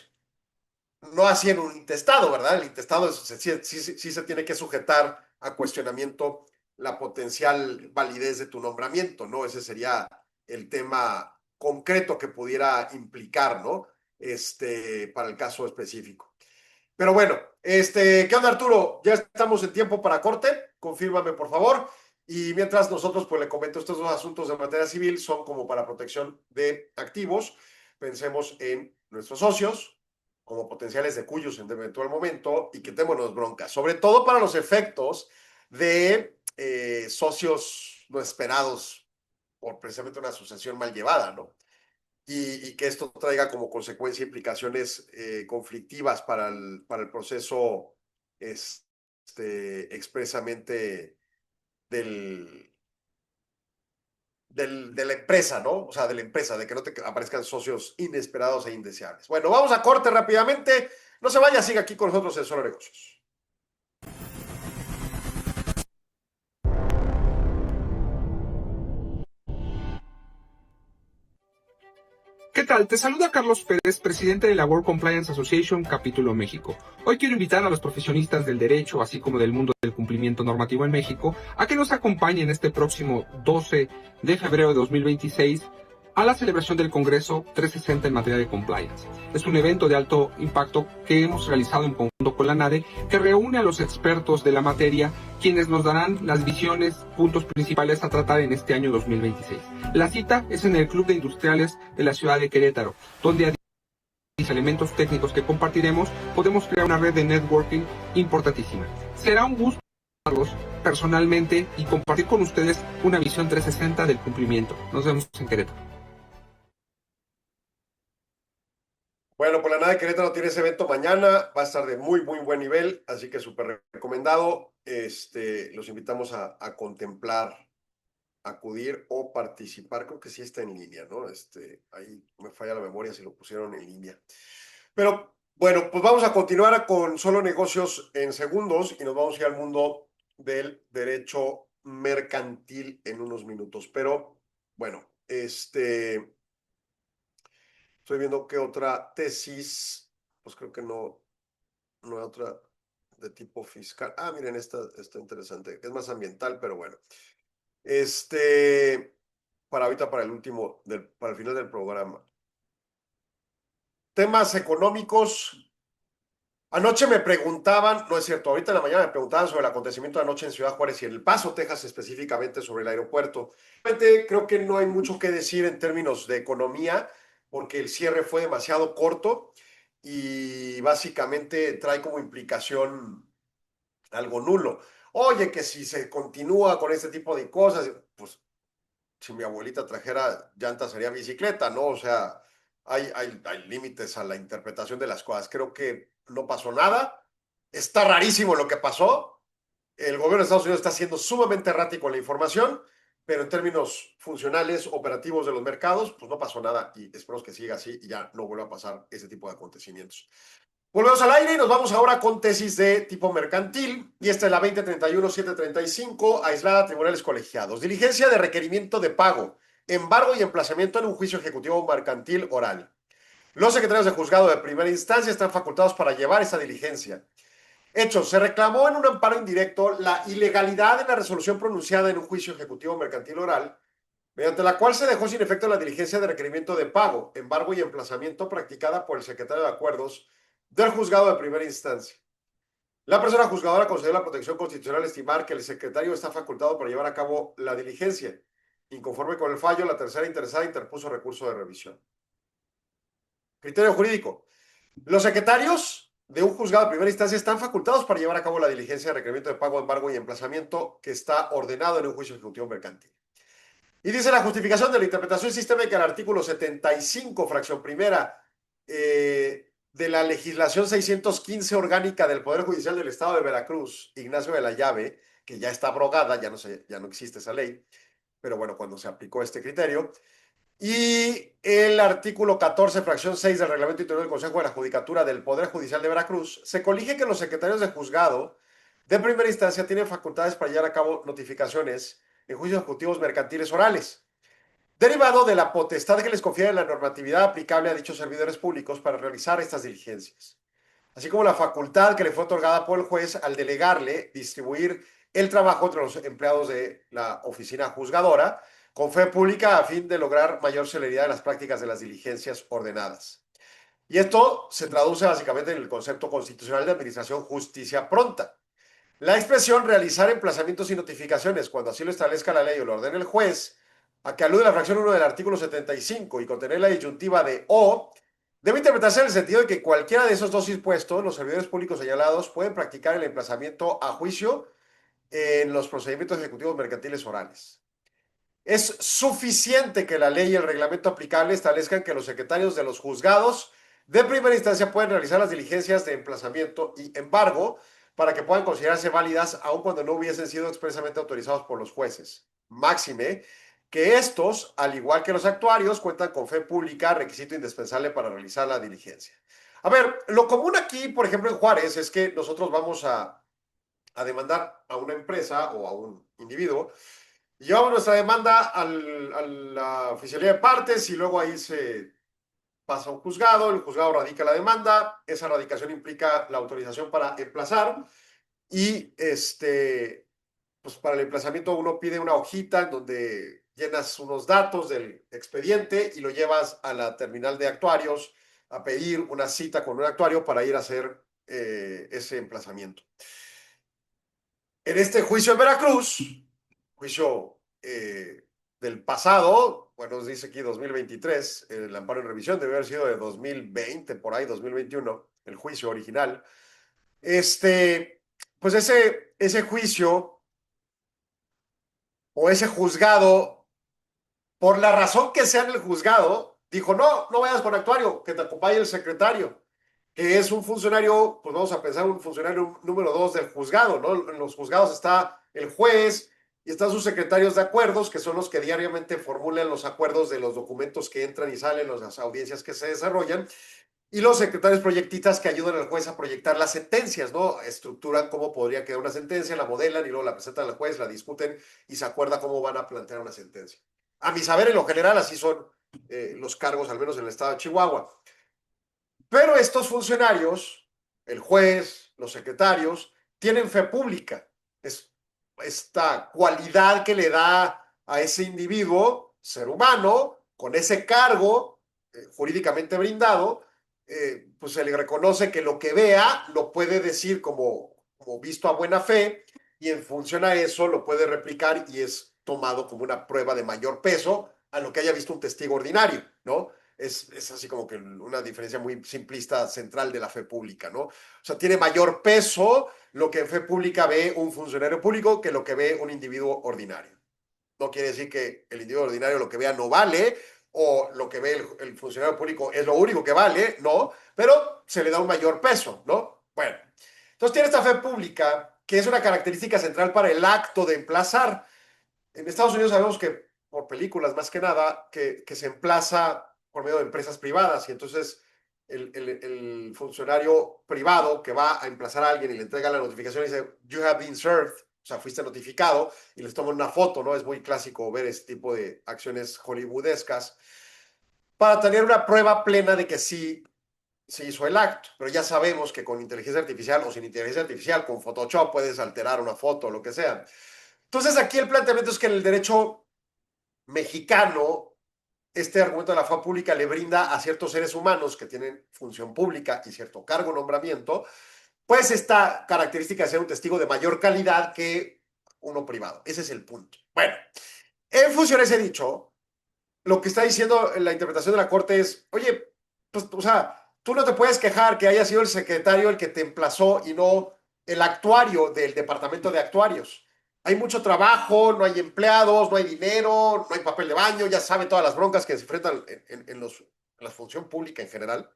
No así en un intestado, ¿verdad? El intestado sí se tiene que sujetar a cuestionamiento la potencial validez de tu nombramiento, ¿no? Ese sería el tema concreto que pudiera implicar, ¿no? Para el caso específico. Pero bueno, ¿qué onda, Arturo? Ya estamos en tiempo para corte, confírmame, por favor. Y mientras nosotros, pues le comento, estos dos asuntos de materia civil son como para protección de activos. Pensemos en nuestros socios como potenciales de cuyos en eventual momento y quitémonos broncas, sobre todo para los efectos de socios no esperados por precisamente una sucesión mal llevada, ¿no? Y que esto traiga como consecuencia implicaciones conflictivas para el proceso expresamente de la empresa, ¿no? O sea, de la empresa, de que no te aparezcan socios inesperados e indeseables. Bueno, vamos a corte rápidamente. No se vaya, siga aquí con nosotros en Solo Negocios. ¿Qué tal? Te saluda Carlos Pérez, presidente de la World Compliance Association, Capítulo México. Hoy quiero invitar a los profesionistas del derecho, así como del mundo del cumplimiento normativo en México, a que nos acompañen este próximo 12 de febrero de 2026 a la celebración del Congreso 360 en materia de compliance. Es un evento de alto impacto que hemos realizado en conjunto con la NADE, que reúne a los expertos de la materia, quienes nos darán las visiones, puntos principales a tratar en este año 2026. La cita es en el Club de Industriales de la ciudad de Querétaro, donde a los elementos técnicos que compartiremos podemos crear una red de networking importantísima. Será un gusto personalmente y compartir con ustedes una visión 360 del cumplimiento. Nos vemos en Querétaro. Bueno, pues la NADE Querétaro tiene ese evento mañana, va a estar de muy, muy buen nivel, así que súper recomendado. Los invitamos a contemplar, acudir o participar. Creo que sí está en línea, ¿no? Ahí me falla la memoria si lo pusieron en línea. Pero bueno, pues vamos a continuar con Solo Negocios en segundos y nos vamos a ir al mundo del derecho mercantil en unos minutos. Pero bueno, estoy viendo que otra tesis, pues creo que no hay otra de tipo fiscal. Miren, esta está interesante. Es más ambiental, pero bueno. Para ahorita, para el final del programa. Temas económicos. Anoche me preguntaban, no es cierto, ahorita en la mañana me preguntaban sobre el acontecimiento de anoche en Ciudad Juárez y en El Paso, Texas, específicamente sobre el aeropuerto. Realmente creo que no hay mucho que decir en términos de economía, porque el cierre fue demasiado corto y básicamente trae como implicación algo nulo. Oye, que si se continúa con este tipo de cosas, pues si mi abuelita trajera llantas sería bicicleta, ¿no? O sea, hay límites a la interpretación de las cosas. Creo que no pasó nada. Está rarísimo lo que pasó. el gobierno de Estados Unidos está siendo sumamente errático en la información, pero en términos funcionales, operativos de los mercados, pues no pasó nada y esperamos que siga así y ya no vuelva a pasar ese tipo de acontecimientos. Volvemos al aire y nos vamos ahora con tesis de tipo mercantil. Y esta es la 2031-735, aislada a tribunales colegiados. Diligencia de requerimiento de pago, embargo y emplazamiento en un juicio ejecutivo mercantil oral. Los secretarios de juzgado de primera instancia están facultados para llevar esa diligencia. Hecho, se reclamó en un amparo indirecto la ilegalidad de la resolución pronunciada en un juicio ejecutivo mercantil oral, mediante la cual se dejó sin efecto la diligencia de requerimiento de pago, embargo y emplazamiento practicada por el secretario de Acuerdos del juzgado de primera instancia. La persona juzgadora concedió la protección constitucional al estimar que el secretario está facultado para llevar a cabo la diligencia. Inconforme con el fallo, la tercera interesada interpuso recurso de revisión. Criterio jurídico. Los secretarios de un juzgado de primera instancia están facultados para llevar a cabo la diligencia de requerimiento de pago, embargo y emplazamiento que está ordenado en un juicio ejecutivo mercantil. Y dice la justificación de la interpretación sistémica del artículo 75, fracción primera, de la legislación 615 orgánica del Poder Judicial del Estado de Veracruz, Ignacio de la Llave, que ya está abrogada, ya no existe esa ley, pero bueno, cuando se aplicó este criterio, y el artículo 14, fracción 6 del Reglamento Interior del Consejo de la Judicatura del Poder Judicial de Veracruz, se colige que los secretarios de juzgado de primera instancia tienen facultades para llevar a cabo notificaciones en juicios ejecutivos mercantiles orales, derivado de la potestad que les confiere la normatividad aplicable a dichos servidores públicos para realizar estas diligencias, así como la facultad que le fue otorgada por el juez al delegarle distribuir el trabajo entre los empleados de la oficina juzgadora con fe pública a fin de lograr mayor celeridad en las prácticas de las diligencias ordenadas. Y esto se traduce básicamente en el concepto constitucional de administración justicia pronta. La expresión realizar emplazamientos y notificaciones cuando así lo establezca la ley o lo ordene el juez, a que alude la fracción 1 del artículo 75 y contener la disyuntiva de o, debe interpretarse en el sentido de que cualquiera de esos dos dispuestos, los servidores públicos señalados pueden practicar el emplazamiento a juicio en los procedimientos ejecutivos mercantiles orales. Es suficiente que la ley y el reglamento aplicable establezcan que los secretarios de los juzgados de primera instancia pueden realizar las diligencias de emplazamiento y embargo para que puedan considerarse válidas aun cuando no hubiesen sido expresamente autorizados por los jueces. Máxime que estos, al igual que los actuarios, cuentan con fe pública, requisito indispensable para realizar la diligencia. A ver, lo común aquí, por ejemplo, en Juárez, es que nosotros vamos a demandar a una empresa o a un individuo, llevamos nuestra demanda a la oficialía de partes y luego ahí se pasa a un juzgado, el juzgado radica la demanda, esa radicación implica la autorización para emplazar y pues para el emplazamiento uno pide una hojita en donde llenas unos datos del expediente y lo llevas a la terminal de actuarios a pedir una cita con un actuario para ir a hacer ese emplazamiento. En este juicio en Veracruz, juicio del pasado, bueno, nos dice aquí 2023, el amparo en revisión debe haber sido de 2020, por ahí 2021, el juicio original. Pues ese juicio o ese juzgado, por la razón que sea en el juzgado, dijo, no vayas con actuario, que te acompañe el secretario, que es un funcionario, pues vamos a pensar un funcionario número 2 del juzgado, ¿no? En los juzgados está el juez y están sus secretarios de acuerdos, que son los que diariamente formulan los acuerdos de los documentos que entran y salen, las audiencias que se desarrollan, y los secretarios proyectistas que ayudan al juez a proyectar las sentencias, ¿no? Estructuran cómo podría quedar una sentencia, la modelan y luego la presentan al juez, la discuten y se acuerda cómo van a plantear una sentencia. A mi saber, en lo general, así son los cargos, al menos en el estado de Chihuahua. Pero estos funcionarios, el juez, los secretarios, tienen fe pública. Es esta cualidad que le da a ese individuo, ser humano, con ese cargo jurídicamente brindado, pues se le reconoce que lo que vea lo puede decir como visto a buena fe y en función a eso lo puede replicar y es tomado como una prueba de mayor peso a lo que haya visto un testigo ordinario, ¿no? Es así como que una diferencia muy simplista central de la fe pública, ¿no? O sea, tiene mayor peso lo que en fe pública ve un funcionario público que lo que ve un individuo ordinario. No quiere decir que el individuo ordinario lo que vea no vale o lo que ve el funcionario público es lo único que vale, no, pero se le da un mayor peso, ¿no? Bueno, entonces tiene esta fe pública que es una característica central para el acto de emplazar. En Estados Unidos sabemos que, por películas más que nada, que se emplaza por medio de empresas privadas y entonces el funcionario privado que va a emplazar a alguien y le entrega la notificación y dice, you have been served, o sea, fuiste notificado, y les toman una foto, ¿no? Es muy clásico ver este tipo de acciones hollywoodescas para tener una prueba plena de que sí se hizo el acto, pero ya sabemos que con inteligencia artificial o sin inteligencia artificial, con Photoshop puedes alterar una foto o lo que sea. Entonces aquí el planteamiento es que en el derecho mexicano este argumento de la fe pública le brinda a ciertos seres humanos que tienen función pública y cierto cargo o nombramiento, pues esta característica de ser un testigo de mayor calidad que uno privado. Ese es el punto. Bueno, en función a ese dicho, lo que está diciendo la interpretación de la Corte es, oye, pues, o sea, tú no te puedes quejar que haya sido el secretario el que te emplazó y no el actuario del departamento de actuarios. Hay mucho trabajo, no hay empleados, no hay dinero, no hay papel de baño, ya sabe todas las broncas que se enfrentan en la función pública en general.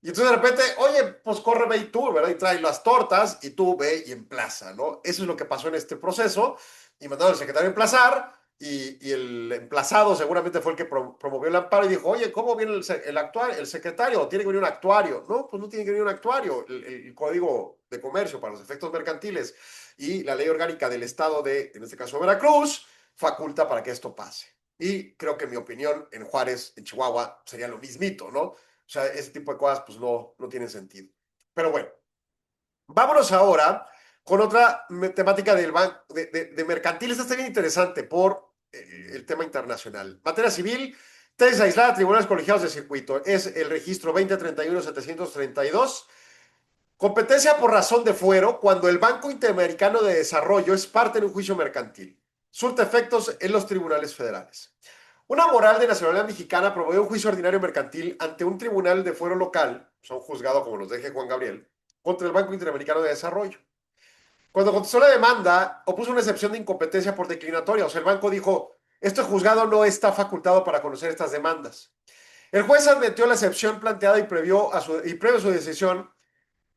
Y entonces de repente, oye, pues corre, ve y tú, ¿verdad? Y trae las tortas y tú ve y emplaza, ¿no? Eso es lo que pasó en este proceso. Y mandaron al secretario a emplazar y el emplazado seguramente fue el que promovió el amparo y dijo, oye, ¿cómo viene el secretario? ¿Tiene que venir un actuario? No, pues no tiene que venir un actuario. El Código de Comercio para los efectos mercantiles y la ley orgánica del estado de, en este caso, Veracruz, faculta para que esto pase. Y creo que en mi opinión, en Juárez, en Chihuahua, sería lo mismito, ¿no? O sea, ese tipo de cosas pues no tienen sentido. Pero bueno, vámonos ahora con otra temática de mercantil. Esta está bien interesante por el tema internacional. Materia civil, tesis aislada, tribunales colegiados de circuito. Es el registro 2031-732. Competencia por razón de fuero cuando el Banco Interamericano de Desarrollo es parte de un juicio mercantil. Surte efectos en los tribunales federales. Una moral de nacionalidad mexicana promovió un juicio ordinario mercantil ante un tribunal de fuero local, son juzgado como los deje Juan Gabriel, contra el Banco Interamericano de Desarrollo. Cuando contestó la demanda, opuso una excepción de incompetencia por declinatoria. O sea, el banco dijo, este juzgado no está facultado para conocer estas demandas. El juez admitió la excepción planteada y previo a su decisión,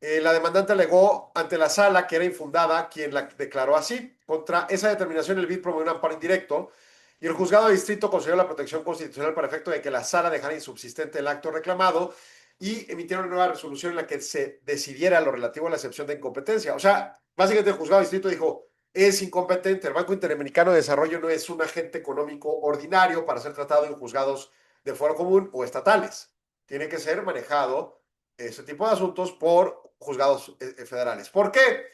la demandante alegó ante la sala que era infundada, quien la declaró así. Contra esa determinación, el BID promovió un amparo indirecto y el juzgado de distrito concedió la protección constitucional para efecto de que la sala dejara insubsistente el acto reclamado y emitieron una nueva resolución en la que se decidiera lo relativo a la excepción de incompetencia. O sea, básicamente el juzgado de distrito dijo, es incompetente, el Banco Interamericano de Desarrollo no es un agente económico ordinario para ser tratado en juzgados de fuero común o estatales. Tiene que ser manejado ese tipo de asuntos por juzgados federales. ¿Por qué?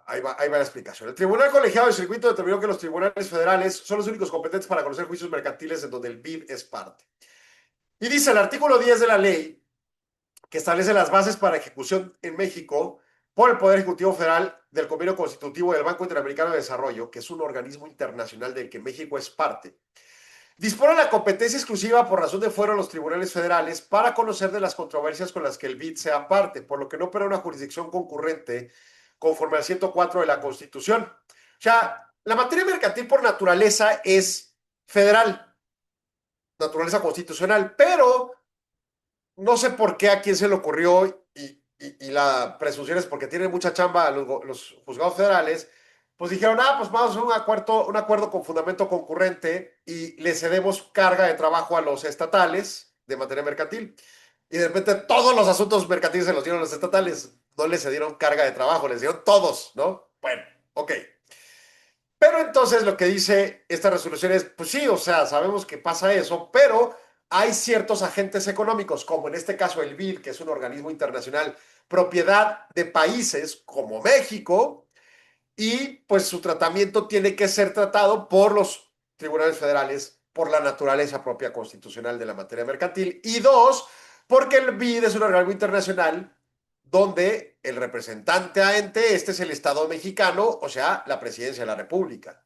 Ahí va la explicación. El Tribunal Colegiado de Circuito determinó que los tribunales federales son los únicos competentes para conocer juicios mercantiles en donde el BID es parte. Y dice el artículo 10 de la ley que establece las bases para ejecución en México por el Poder Ejecutivo Federal del Convenio Constitutivo del Banco Interamericano de Desarrollo, que es un organismo internacional del que México es parte. Dispone la competencia exclusiva por razón de fuero a los tribunales federales para conocer de las controversias con las que el BID sea parte, por lo que no opera una jurisdicción concurrente conforme al 104 de la Constitución. O sea, la materia mercantil por naturaleza es federal, naturaleza constitucional, pero no sé por qué a quién se le ocurrió y la presunción es porque tienen mucha chamba los juzgados federales, pues dijeron, pues vamos a hacer un acuerdo con fundamento concurrente y le cedemos carga de trabajo a los estatales de materia mercantil. Y de repente todos los asuntos mercantiles se los dieron a los estatales, no les cedieron carga de trabajo, les dieron todos, ¿no? Bueno, ok. Pero entonces lo que dice esta resolución es, pues sí, o sea, sabemos que pasa eso, pero hay ciertos agentes económicos, como en este caso el BID, que es un organismo internacional, propiedad de países como México, y pues su tratamiento tiene que ser tratado por los tribunales federales por la naturaleza propia constitucional de la materia mercantil. Y dos, porque el BID es un organismo internacional donde el representante a ente, este es el Estado mexicano, o sea, la presidencia de la República.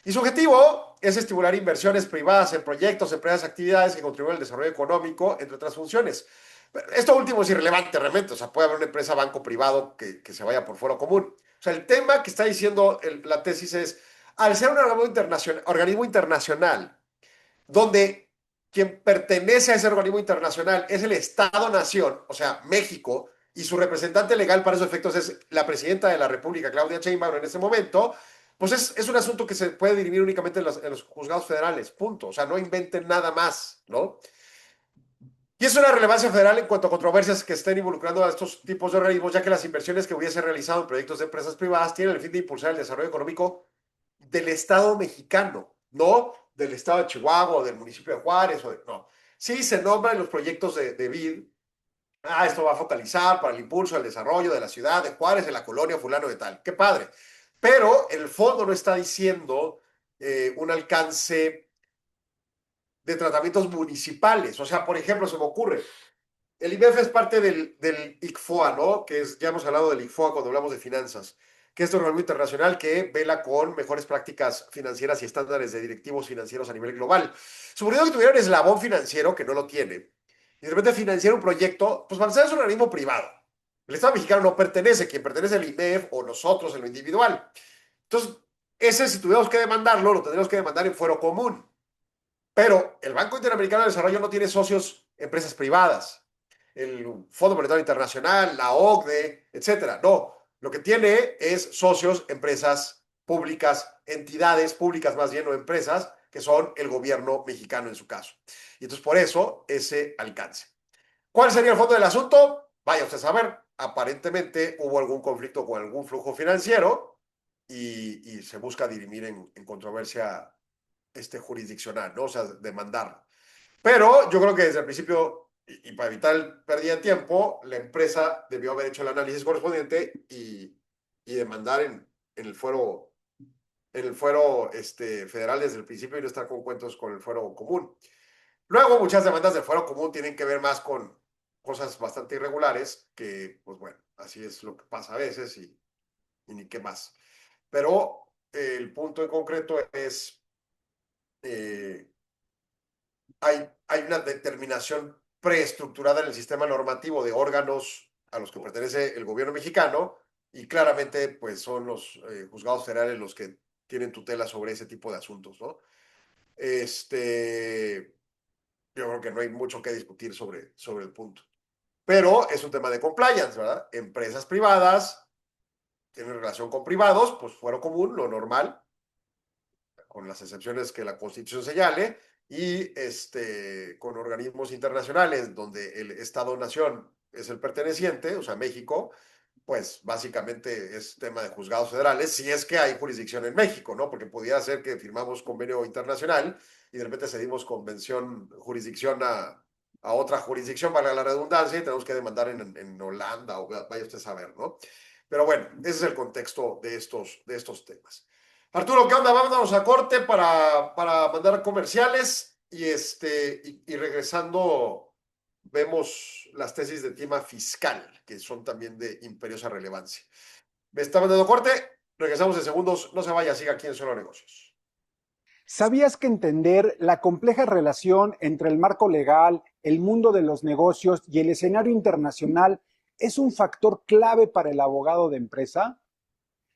Y su objetivo es estimular inversiones privadas en proyectos, empresas, actividades que contribuyen al desarrollo económico, entre otras funciones. Esto último es irrelevante realmente, o sea, puede haber una empresa banco privado que se vaya por fuero común. O sea, el tema que está diciendo la tesis es, al ser un organismo internacional, donde quien pertenece a ese organismo internacional es el Estado-nación, o sea, México, y su representante legal para esos efectos es la presidenta de la República, Claudia Sheinbaum, en ese momento, pues es un asunto que se puede dirimir únicamente en los juzgados federales, punto. O sea, no inventen nada más, ¿no? Y es una relevancia federal en cuanto a controversias que estén involucrando a estos tipos de organismos, ya que las inversiones que hubiese realizado en proyectos de empresas privadas tienen el fin de impulsar el desarrollo económico del Estado mexicano, no del Estado de Chihuahua o del municipio de Juárez. No. Sí se nombran los proyectos de BID. Esto va a focalizar para el impulso del desarrollo de la ciudad de Juárez, de la colonia fulano de tal. ¡Qué padre! Pero el fondo no está diciendo un alcance de tratamientos municipales. O sea, por ejemplo, se me ocurre, el IMEF es parte del ICFOA, ¿no? Que es, ya hemos hablado del ICFOA cuando hablamos de finanzas, que es un organismo internacional que vela con mejores prácticas financieras y estándares de directivos financieros a nivel global. Suponiendo que tuviera un eslabón financiero, que no lo tiene, y de repente financiar un proyecto, pues Banzai es un organismo privado. El Estado mexicano no pertenece, quien pertenece al IMEF o nosotros en lo individual. Entonces, ese si tuviéramos que demandarlo, lo tendríamos que demandar en fuero común. Pero el Banco Interamericano de Desarrollo no tiene socios empresas privadas. El Fondo Monetario Internacional, la OCDE, etcétera. No, lo que tiene es socios empresas públicas, entidades públicas más bien, o empresas, que son el gobierno mexicano en su caso. Y entonces por eso ese alcance. ¿Cuál sería el fondo del asunto? Vaya usted a saber. Aparentemente hubo algún conflicto con algún flujo financiero y se busca dirimir en controversia jurisdiccional, ¿no? O sea, demandar. Pero yo creo que desde el principio, y para evitar el pérdida de tiempo, la empresa debió haber hecho el análisis correspondiente y demandar en el fuero, federal desde el principio y no estar con cuentos con el fuero común. Luego, muchas demandas del fuero común tienen que ver más con cosas bastante irregulares, que, pues bueno, así es lo que pasa a veces y ni qué más. Pero el punto en concreto es hay una determinación preestructurada en el sistema normativo de órganos a los que pertenece el gobierno mexicano y claramente pues son los juzgados federales los que tienen tutela sobre ese tipo de asuntos, ¿no? Yo creo que no hay mucho que discutir sobre el punto. Pero es un tema de compliance, ¿verdad? Empresas privadas tienen relación con privados, pues fuero común, lo normal, con las excepciones que la Constitución señale, y con organismos internacionales donde el Estado-nación es el perteneciente, o sea, México, pues básicamente es tema de juzgados federales, si es que hay jurisdicción en México, ¿no? Porque pudiera ser que firmamos convenio internacional y de repente cedimos jurisdicción a otra jurisdicción, valga la redundancia, y tenemos que demandar en Holanda o vaya usted a saber, ¿no? Pero bueno, ese es el contexto de estos temas. Arturo, ¿qué onda? Vámonos a corte para mandar comerciales y regresando vemos las tesis de tema fiscal, que son también de imperiosa relevancia. Me está mandando corte, regresamos en segundos, no se vaya, siga aquí en Solo Negocios. ¿Sabías que entender la compleja relación entre el marco legal, el mundo de los negocios y el escenario internacional es un factor clave para el abogado de empresa?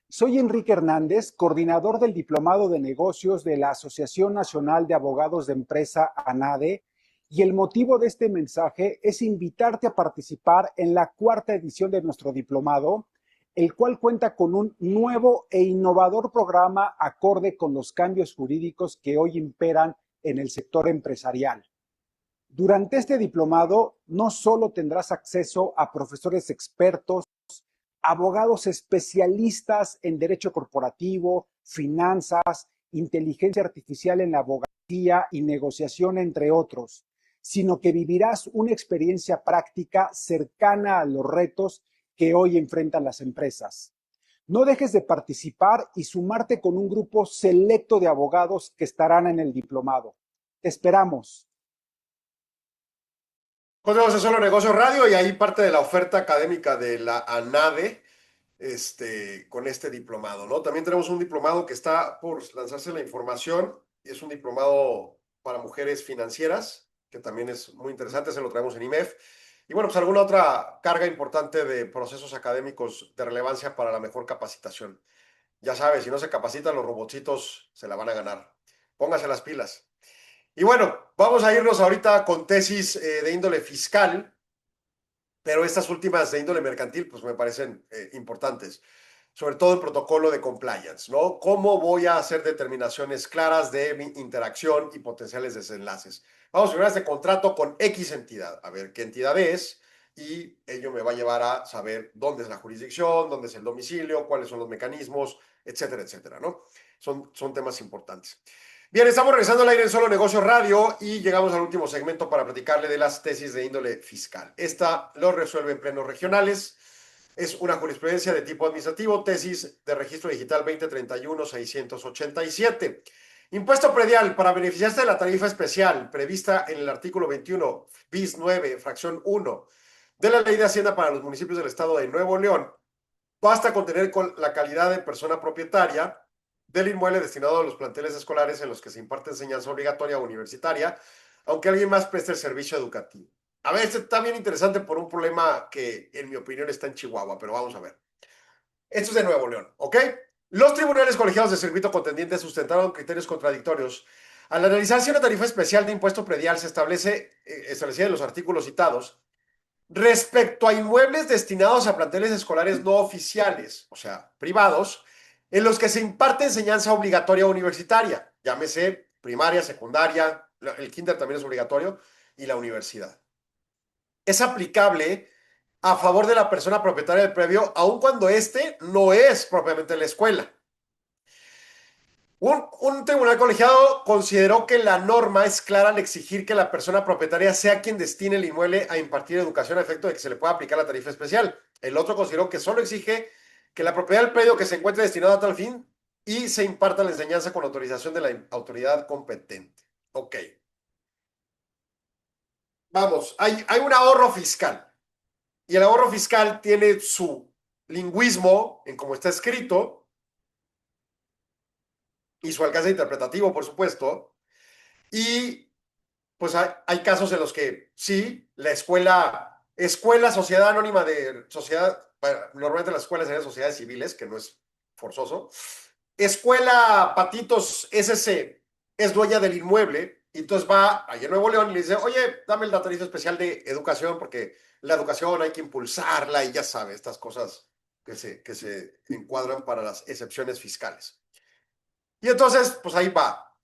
Soy Enrique Hernández, coordinador del Diplomado de Negocios de la Asociación Nacional de Abogados de Empresa, ANADE, y el motivo de este mensaje es invitarte a participar en la 4ª edición de nuestro diplomado, el cual cuenta con un nuevo e innovador programa acorde con los cambios jurídicos que hoy imperan en el sector empresarial. Durante este diplomado no solo tendrás acceso a profesores expertos, abogados especialistas en derecho corporativo, finanzas, inteligencia artificial en la abogacía y negociación, entre otros, sino que vivirás una experiencia práctica cercana a los retos que hoy enfrentan las empresas. No dejes de participar y sumarte con un grupo selecto de abogados que estarán en el diplomado. Te esperamos. Continuamos en Solo Negocios Radio y ahí parte de la oferta académica de la ANADE con este diplomado, ¿no? También tenemos un diplomado que está por lanzarse la información y es un diplomado para mujeres financieras, que también es muy interesante, se lo traemos en IMEF. Y bueno, pues alguna otra carga importante de procesos académicos de relevancia para la mejor capacitación. Ya sabes, si no se capacitan, los robotcitos se la van a ganar. Póngase las pilas. Y bueno, vamos a irnos ahorita con tesis de índole fiscal, pero estas últimas de índole mercantil pues me parecen importantes, sobre todo el protocolo de compliance, ¿no? ¿Cómo voy a hacer determinaciones claras de mi interacción y potenciales desenlaces? Vamos a firmar este contrato con X entidad, a ver qué entidad es, y ello me va a llevar a saber dónde es la jurisdicción, dónde es el domicilio, cuáles son los mecanismos, etcétera, etcétera, ¿no? Son temas importantes. Bien, estamos regresando al aire en Solo Negocios Radio y llegamos al último segmento para platicarle de las tesis de índole fiscal. Esta lo resuelve plenos regionales. Es una jurisprudencia de tipo administrativo, tesis de registro digital 2031-687. Impuesto predial para beneficiarse de la tarifa especial prevista en el artículo 21, bis 9, fracción 1 de la Ley de Hacienda para los municipios del estado de Nuevo León. Basta con tener la calidad de persona propietaria del inmueble destinado a los planteles escolares en los que se imparte enseñanza obligatoria o universitaria, aunque alguien más preste el servicio educativo. A ver, este está bien interesante por un problema que, en mi opinión, está en Chihuahua, pero vamos a ver. Esto es de Nuevo León, ¿ok? Los tribunales colegiados de circuito contendiente sustentaron criterios contradictorios. Al analizar si una tarifa especial de impuesto predial se establecida en los artículos citados, respecto a inmuebles destinados a planteles escolares no oficiales, o sea, privados, en los que se imparte enseñanza obligatoria universitaria, llámese primaria, secundaria, el kinder también es obligatorio, y la universidad. Es aplicable a favor de la persona propietaria del predio, aun cuando este no es propiamente la escuela. Un tribunal colegiado consideró que la norma es clara al exigir que la persona propietaria sea quien destine el inmueble a impartir educación a efecto de que se le pueda aplicar la tarifa especial. El otro consideró que solo exige que la propiedad del predio que se encuentre destinado a tal fin y se imparta la enseñanza con autorización de la autoridad competente. Ok. Vamos, hay un ahorro fiscal. Y el ahorro fiscal tiene su lingüismo en cómo está escrito y su alcance interpretativo, por supuesto. Y pues hay casos en los que sí, la escuela, sociedad anónima de sociedad, bueno, normalmente las escuelas serían sociedades civiles, que no es forzoso. Escuela Patitos SC es dueña del inmueble, y entonces va allá en Nuevo León y le dice, oye, dame la tarifa especial de educación, porque la educación hay que impulsarla, y ya sabe, estas cosas que se encuadran para las excepciones fiscales. Y entonces, pues ahí va.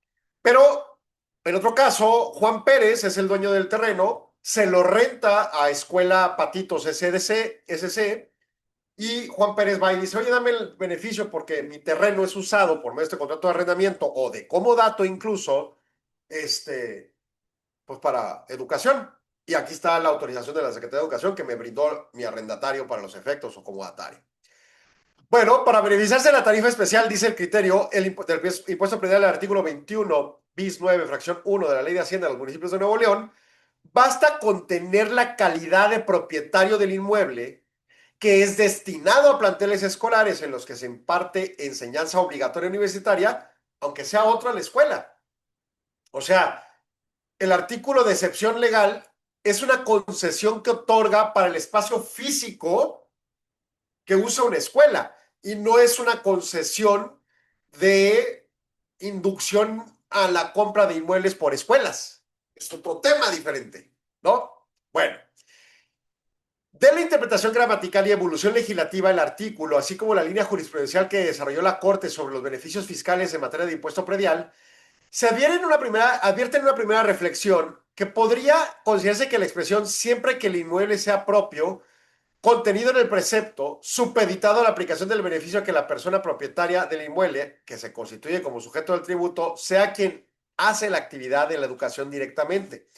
Pero en otro caso, Juan Pérez es el dueño del terreno, se lo renta a Escuela Patitos SC, y Juan Pérez va y dice, oye, dame el beneficio porque mi terreno es usado por medio de este contrato de arrendamiento o de comodato incluso, pues para educación. Y aquí está la autorización de la Secretaría de Educación que me brindó mi arrendatario para los efectos o comodatario. Bueno, para beneficiarse de la tarifa especial, dice el criterio, el impuesto predial del artículo 21, bis 9, fracción 1 de la Ley de Hacienda de los municipios de Nuevo León, basta con tener la calidad de propietario del inmueble que es destinado a planteles escolares en los que se imparte enseñanza obligatoria universitaria, aunque sea otra la escuela. O sea, el artículo de excepción legal es una concesión que otorga para el espacio físico que usa una escuela, y no es una concesión de inducción a la compra de inmuebles por escuelas. Es otro tema diferente, ¿no? Bueno, de la interpretación gramatical y evolución legislativa del artículo, así como la línea jurisprudencial que desarrolló la Corte sobre los beneficios fiscales en materia de impuesto predial, se advierte en una primera reflexión que podría considerarse que la expresión siempre que el inmueble sea propio, contenido en el precepto, supeditado a la aplicación del beneficio a que la persona propietaria del inmueble, que se constituye como sujeto del tributo, sea quien hace la actividad de la educación directamente.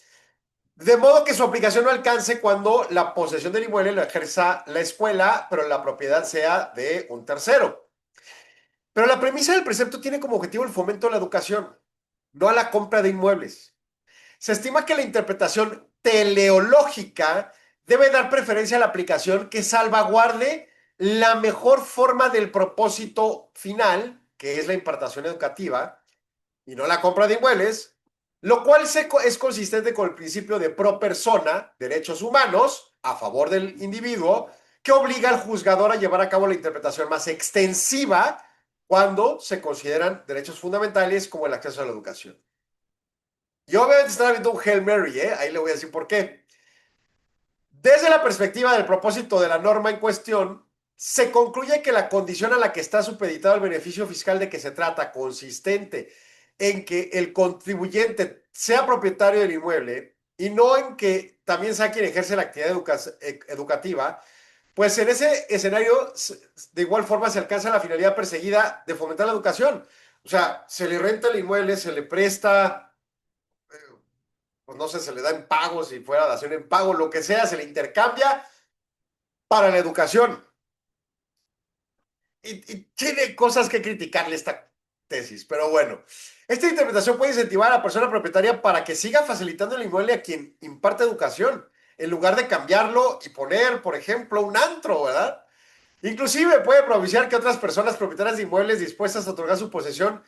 De modo que su aplicación no alcance cuando la posesión del inmueble lo ejerza la escuela, pero la propiedad sea de un tercero. Pero la premisa del precepto tiene como objetivo el fomento de la educación, no a la compra de inmuebles. Se estima que la interpretación teleológica debe dar preferencia a la aplicación que salvaguarde la mejor forma del propósito final, que es la impartación educativa, y no la compra de inmuebles, lo cual es consistente con el principio de pro persona, derechos humanos, a favor del individuo, que obliga al juzgador a llevar a cabo la interpretación más extensiva cuando se consideran derechos fundamentales como el acceso a la educación. Y obviamente están viendo un Hail Mary, ahí le voy a decir por qué. Desde la perspectiva del propósito de la norma en cuestión, se concluye que la condición a la que está supeditado el beneficio fiscal de que se trata, consistente en que el contribuyente sea propietario del inmueble y no en que también sea quien ejerce la actividad educativa, pues en ese escenario de igual forma se alcanza la finalidad perseguida de fomentar la educación. O sea, se le renta el inmueble, se le presta, pues no sé, se le da en pago, si fuera dación en pago, lo que sea, se le intercambia para la educación. Y tiene cosas que criticarle esta tesis, pero bueno. Esta interpretación puede incentivar a la persona propietaria para que siga facilitando el inmueble a quien imparte educación, en lugar de cambiarlo y poner, por ejemplo, un antro, ¿verdad? Inclusive puede propiciar que otras personas propietarias de inmuebles dispuestas a otorgar su posesión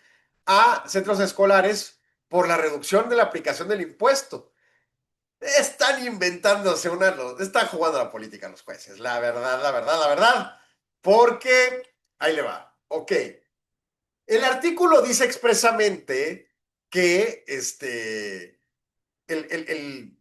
a centros escolares por la reducción de la aplicación del impuesto. Están inventándose están jugando a la política los jueces, la verdad, la verdad, la verdad, porque ahí le va. Ok. El artículo dice expresamente que el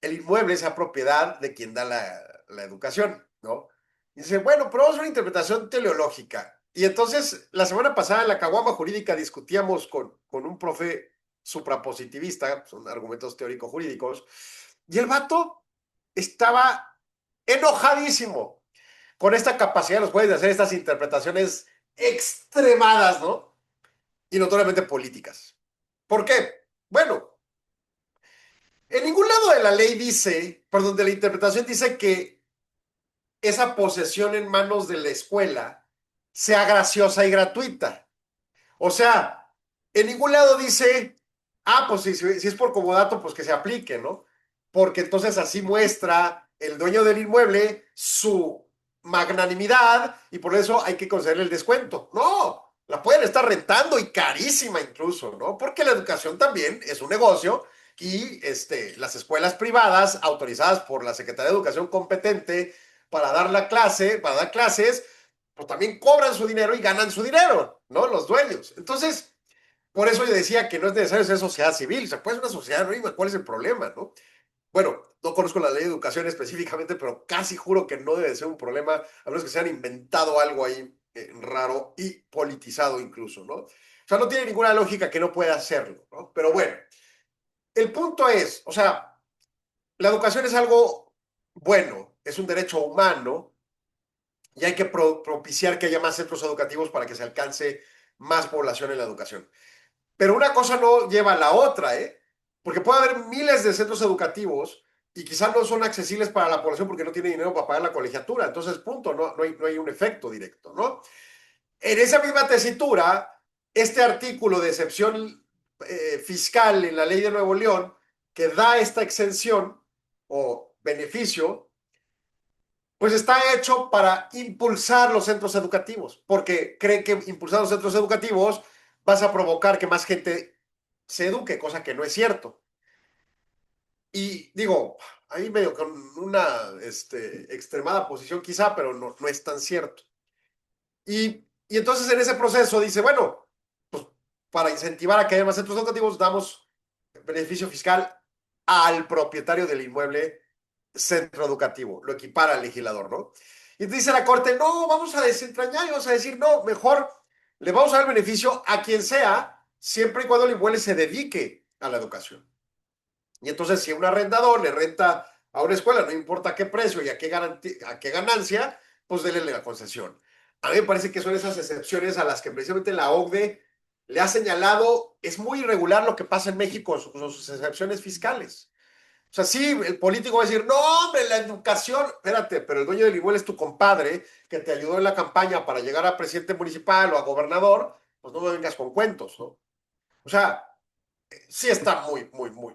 inmueble sea propiedad de quien da la educación, ¿no? Y dice, bueno, pero vamos a una interpretación teleológica. Y entonces, la semana pasada en la caguama jurídica discutíamos con un profe suprapositivista, son argumentos teórico-jurídicos, y el vato estaba enojadísimo con esta capacidad de los jueces de hacer estas interpretaciones extremadas, ¿no? Y notoriamente políticas. ¿Por qué? Bueno, en ningún lado de la ley dice, perdón, de la interpretación dice que esa posesión en manos de la escuela sea graciosa y gratuita. O sea, en ningún lado dice, pues si es por comodato, pues que se aplique, ¿no? Porque entonces así muestra el dueño del inmueble su magnanimidad y por eso hay que concederle el descuento. No, la pueden estar rentando y carísima incluso, ¿no? Porque la educación también es un negocio y las escuelas privadas autorizadas por la Secretaría de Educación competente para dar clases, pues también cobran su dinero y ganan su dinero, ¿no? Los dueños. Entonces, por eso yo decía que no es necesario ser sociedad civil, se puede ser una sociedad anónima, ¿cuál es el problema, no? Bueno, no conozco la ley de educación específicamente, pero casi juro que no debe ser un problema, a menos que se hayan inventado algo ahí raro y politizado incluso, ¿no? O sea, no tiene ninguna lógica que no pueda hacerlo, ¿no? Pero bueno, el punto es, o sea, la educación es algo bueno, es un derecho humano y hay que propiciar que haya más centros educativos para que se alcance más población en la educación. Pero una cosa no lleva a la otra, ¿eh? Porque puede haber miles de centros educativos y quizás no son accesibles para la población porque no tiene dinero para pagar la colegiatura. Entonces, punto, no hay un efecto directo, ¿no? En esa misma tesitura, este artículo de excepción fiscal en la ley de Nuevo León que da esta exención o beneficio, pues está hecho para impulsar los centros educativos, porque cree que impulsar los centros educativos vas a provocar que más gente se eduque, cosa que no es cierto. Y digo, ahí medio con una extremada posición quizá, pero no es tan cierto. Y entonces en ese proceso dice, bueno, pues para incentivar a que haya más centros educativos, damos beneficio fiscal al propietario del inmueble centro educativo, lo equipara al legislador, ¿no? Y dice la Corte, no, vamos a desentrañar y vamos a decir, no, mejor le vamos a dar beneficio a quien sea, siempre y cuando el inmueble se dedique a la educación. Y entonces, si un arrendador le renta a una escuela, no importa qué precio y a qué ganancia, pues déle la concesión. A mí me parece que son esas excepciones a las que precisamente la OCDE le ha señalado, es muy irregular lo que pasa en México con sus excepciones fiscales. O sea, sí, el político va a decir, no, hombre, la educación, espérate, pero el dueño del inmueble es tu compadre que te ayudó en la campaña para llegar a presidente municipal o a gobernador, pues no me vengas con cuentos, ¿no? O sea, sí está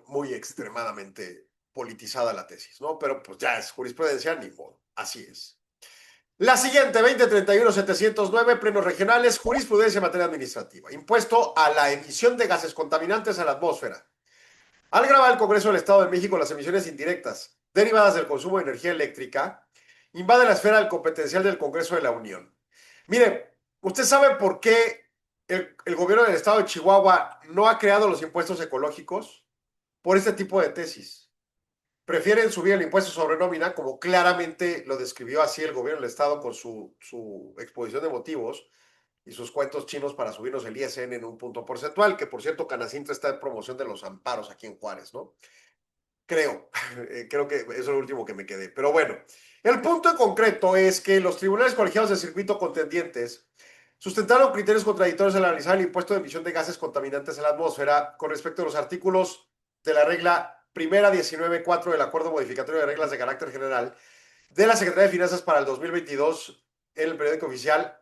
muy extremadamente politizada la tesis, ¿no? Pero pues ya es jurisprudencia, ni modo, así es. La siguiente, 2031-709, plenos regionales, jurisprudencia en materia administrativa. Impuesto a la emisión de gases contaminantes a la atmósfera. Al grabar el Congreso del Estado de México, las emisiones indirectas derivadas del consumo de energía eléctrica invade la esfera del competencial del Congreso de la Unión. Mire, ¿usted sabe por qué el gobierno del Estado de Chihuahua no ha creado los impuestos ecológicos? Por este tipo de tesis. prefieren subir el impuesto sobre nómina, como claramente lo describió así el gobierno del Estado con su exposición de motivos y sus cuentos chinos para subirnos el ISN en un punto porcentual, que por cierto Canacintra está en promoción de los amparos aquí en Juárez, ¿no? Creo que eso es lo último que me quedé. Pero bueno, el punto en concreto es que los tribunales colegiados de circuito contendientes sustentaron criterios contradictorios al analizar el impuesto de emisión de gases contaminantes en la atmósfera con respecto a los artículos de la regla primera 19.4 del Acuerdo Modificatorio de Reglas de Carácter General de la Secretaría de Finanzas para el 2022 en el periódico oficial.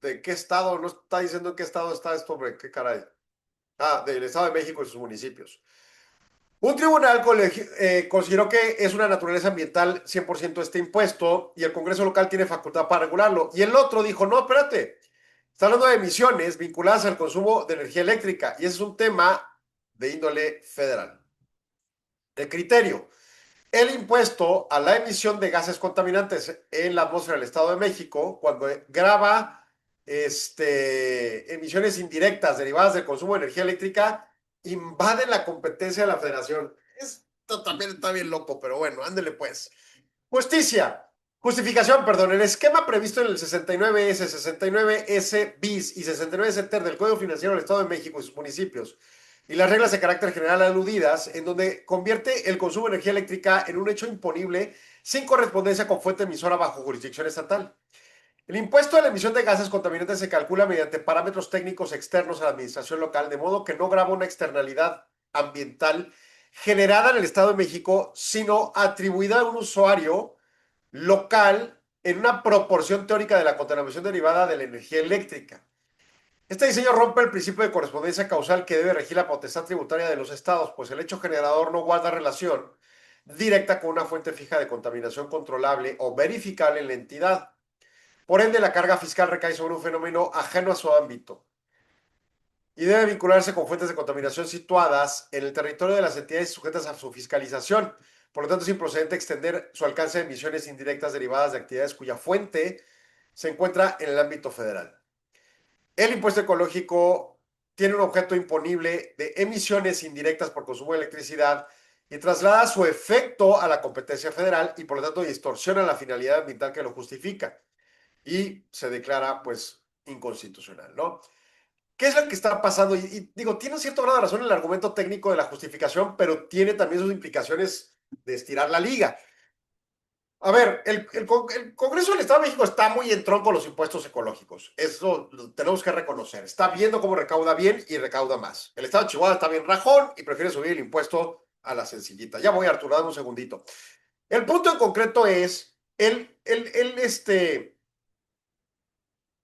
¿De qué estado? No está diciendo en qué estado está esto, hombre. ¿Qué caray? Del Estado de México y sus municipios. Un tribunal consideró que es una naturaleza ambiental 100% este impuesto y el Congreso local tiene facultad para regularlo. Y el otro dijo, no, espérate, está hablando de emisiones vinculadas al consumo de energía eléctrica y ese es un tema de índole federal. El criterio, el impuesto a la emisión de gases contaminantes en la atmósfera del Estado de México cuando grava emisiones indirectas derivadas del consumo de energía eléctrica invade la competencia de la federación. Esto también está bien loco, pero bueno, ándele pues. Justificación, perdón. El esquema previsto en el 69S, 69S bis y 69S ter del Código Financiero del Estado de México y sus municipios y las reglas de carácter general aludidas, en donde convierte el consumo de energía eléctrica en un hecho imponible sin correspondencia con fuente emisora bajo jurisdicción estatal. El impuesto a la emisión de gases contaminantes se calcula mediante parámetros técnicos externos a la administración local, de modo que no grava una externalidad ambiental generada en el Estado de México, sino atribuida a un usuario local en una proporción teórica de la contaminación derivada de la energía eléctrica. Este diseño rompe el principio de correspondencia causal que debe regir la potestad tributaria de los estados, pues el hecho generador no guarda relación directa con una fuente fija de contaminación controlable o verificable en la entidad. Por ende, la carga fiscal recae sobre un fenómeno ajeno a su ámbito y debe vincularse con fuentes de contaminación situadas en el territorio de las entidades sujetas a su fiscalización. Por lo tanto, es improcedente extender su alcance de emisiones indirectas derivadas de actividades cuya fuente se encuentra en el ámbito federal. El impuesto ecológico tiene un objeto imponible de emisiones indirectas por consumo de electricidad y traslada su efecto a la competencia federal y por lo tanto distorsiona la finalidad ambiental que lo justifica y se declara pues inconstitucional, ¿no? ¿Qué es lo que está pasando? Y digo, tiene un cierto grado de razón el argumento técnico de la justificación, pero tiene también sus implicaciones de estirar la liga. A ver, el Congreso del Estado de México está muy en tronco con los impuestos ecológicos. Eso lo tenemos que reconocer. Está viendo cómo recauda bien y recauda más. El Estado de Chihuahua está bien rajón y prefiere subir el impuesto a la sencillita. Ya voy, Arturo, dame un segundito. El punto en concreto es el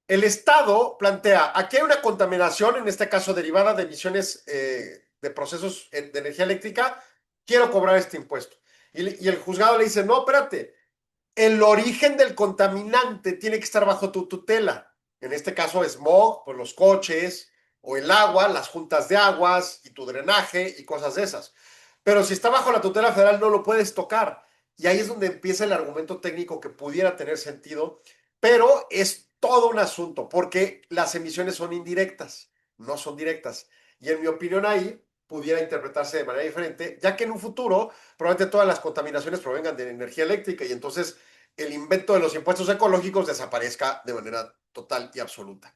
Estado plantea, aquí hay una contaminación, en este caso derivada de emisiones de procesos de energía eléctrica, quiero cobrar este impuesto. Y el juzgado le dice, no, espérate, el origen del contaminante tiene que estar bajo tu tutela. En este caso, smog, pues los coches, o el agua, las juntas de aguas, y tu drenaje, y cosas de esas. Pero si está bajo la tutela federal, no lo puedes tocar. Y ahí es donde empieza el argumento técnico que pudiera tener sentido, pero es todo un asunto, porque las emisiones son indirectas, no son directas. Y en mi opinión ahí pudiera interpretarse de manera diferente, ya que en un futuro probablemente todas las contaminaciones provengan de energía eléctrica y entonces el invento de los impuestos ecológicos desaparezca de manera total y absoluta.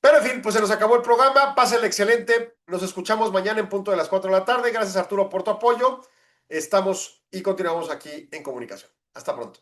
Pero en fin, pues se nos acabó el programa, pásenle excelente, nos escuchamos mañana en punto de las 4 de la tarde, gracias Arturo por tu apoyo, estamos y continuamos aquí en comunicación. Hasta pronto.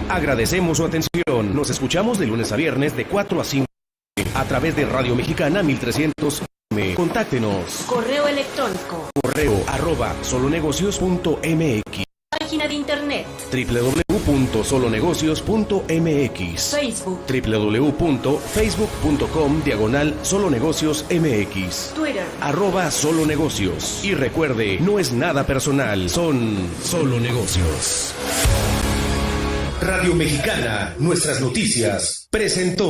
Agradecemos su atención. Nos escuchamos de lunes a viernes de 4 a 5 a través de Radio Mexicana 1300 AM. Contáctenos. Correo electrónico. Correo @solonegocios.mx. Página de internet. www.solonegocios.mx. Facebook. www.facebook.com/solonegociosmx. Twitter. @solonegocios. Y recuerde, no es nada personal, son solo negocios. Radio Mexicana, nuestras noticias, presentó.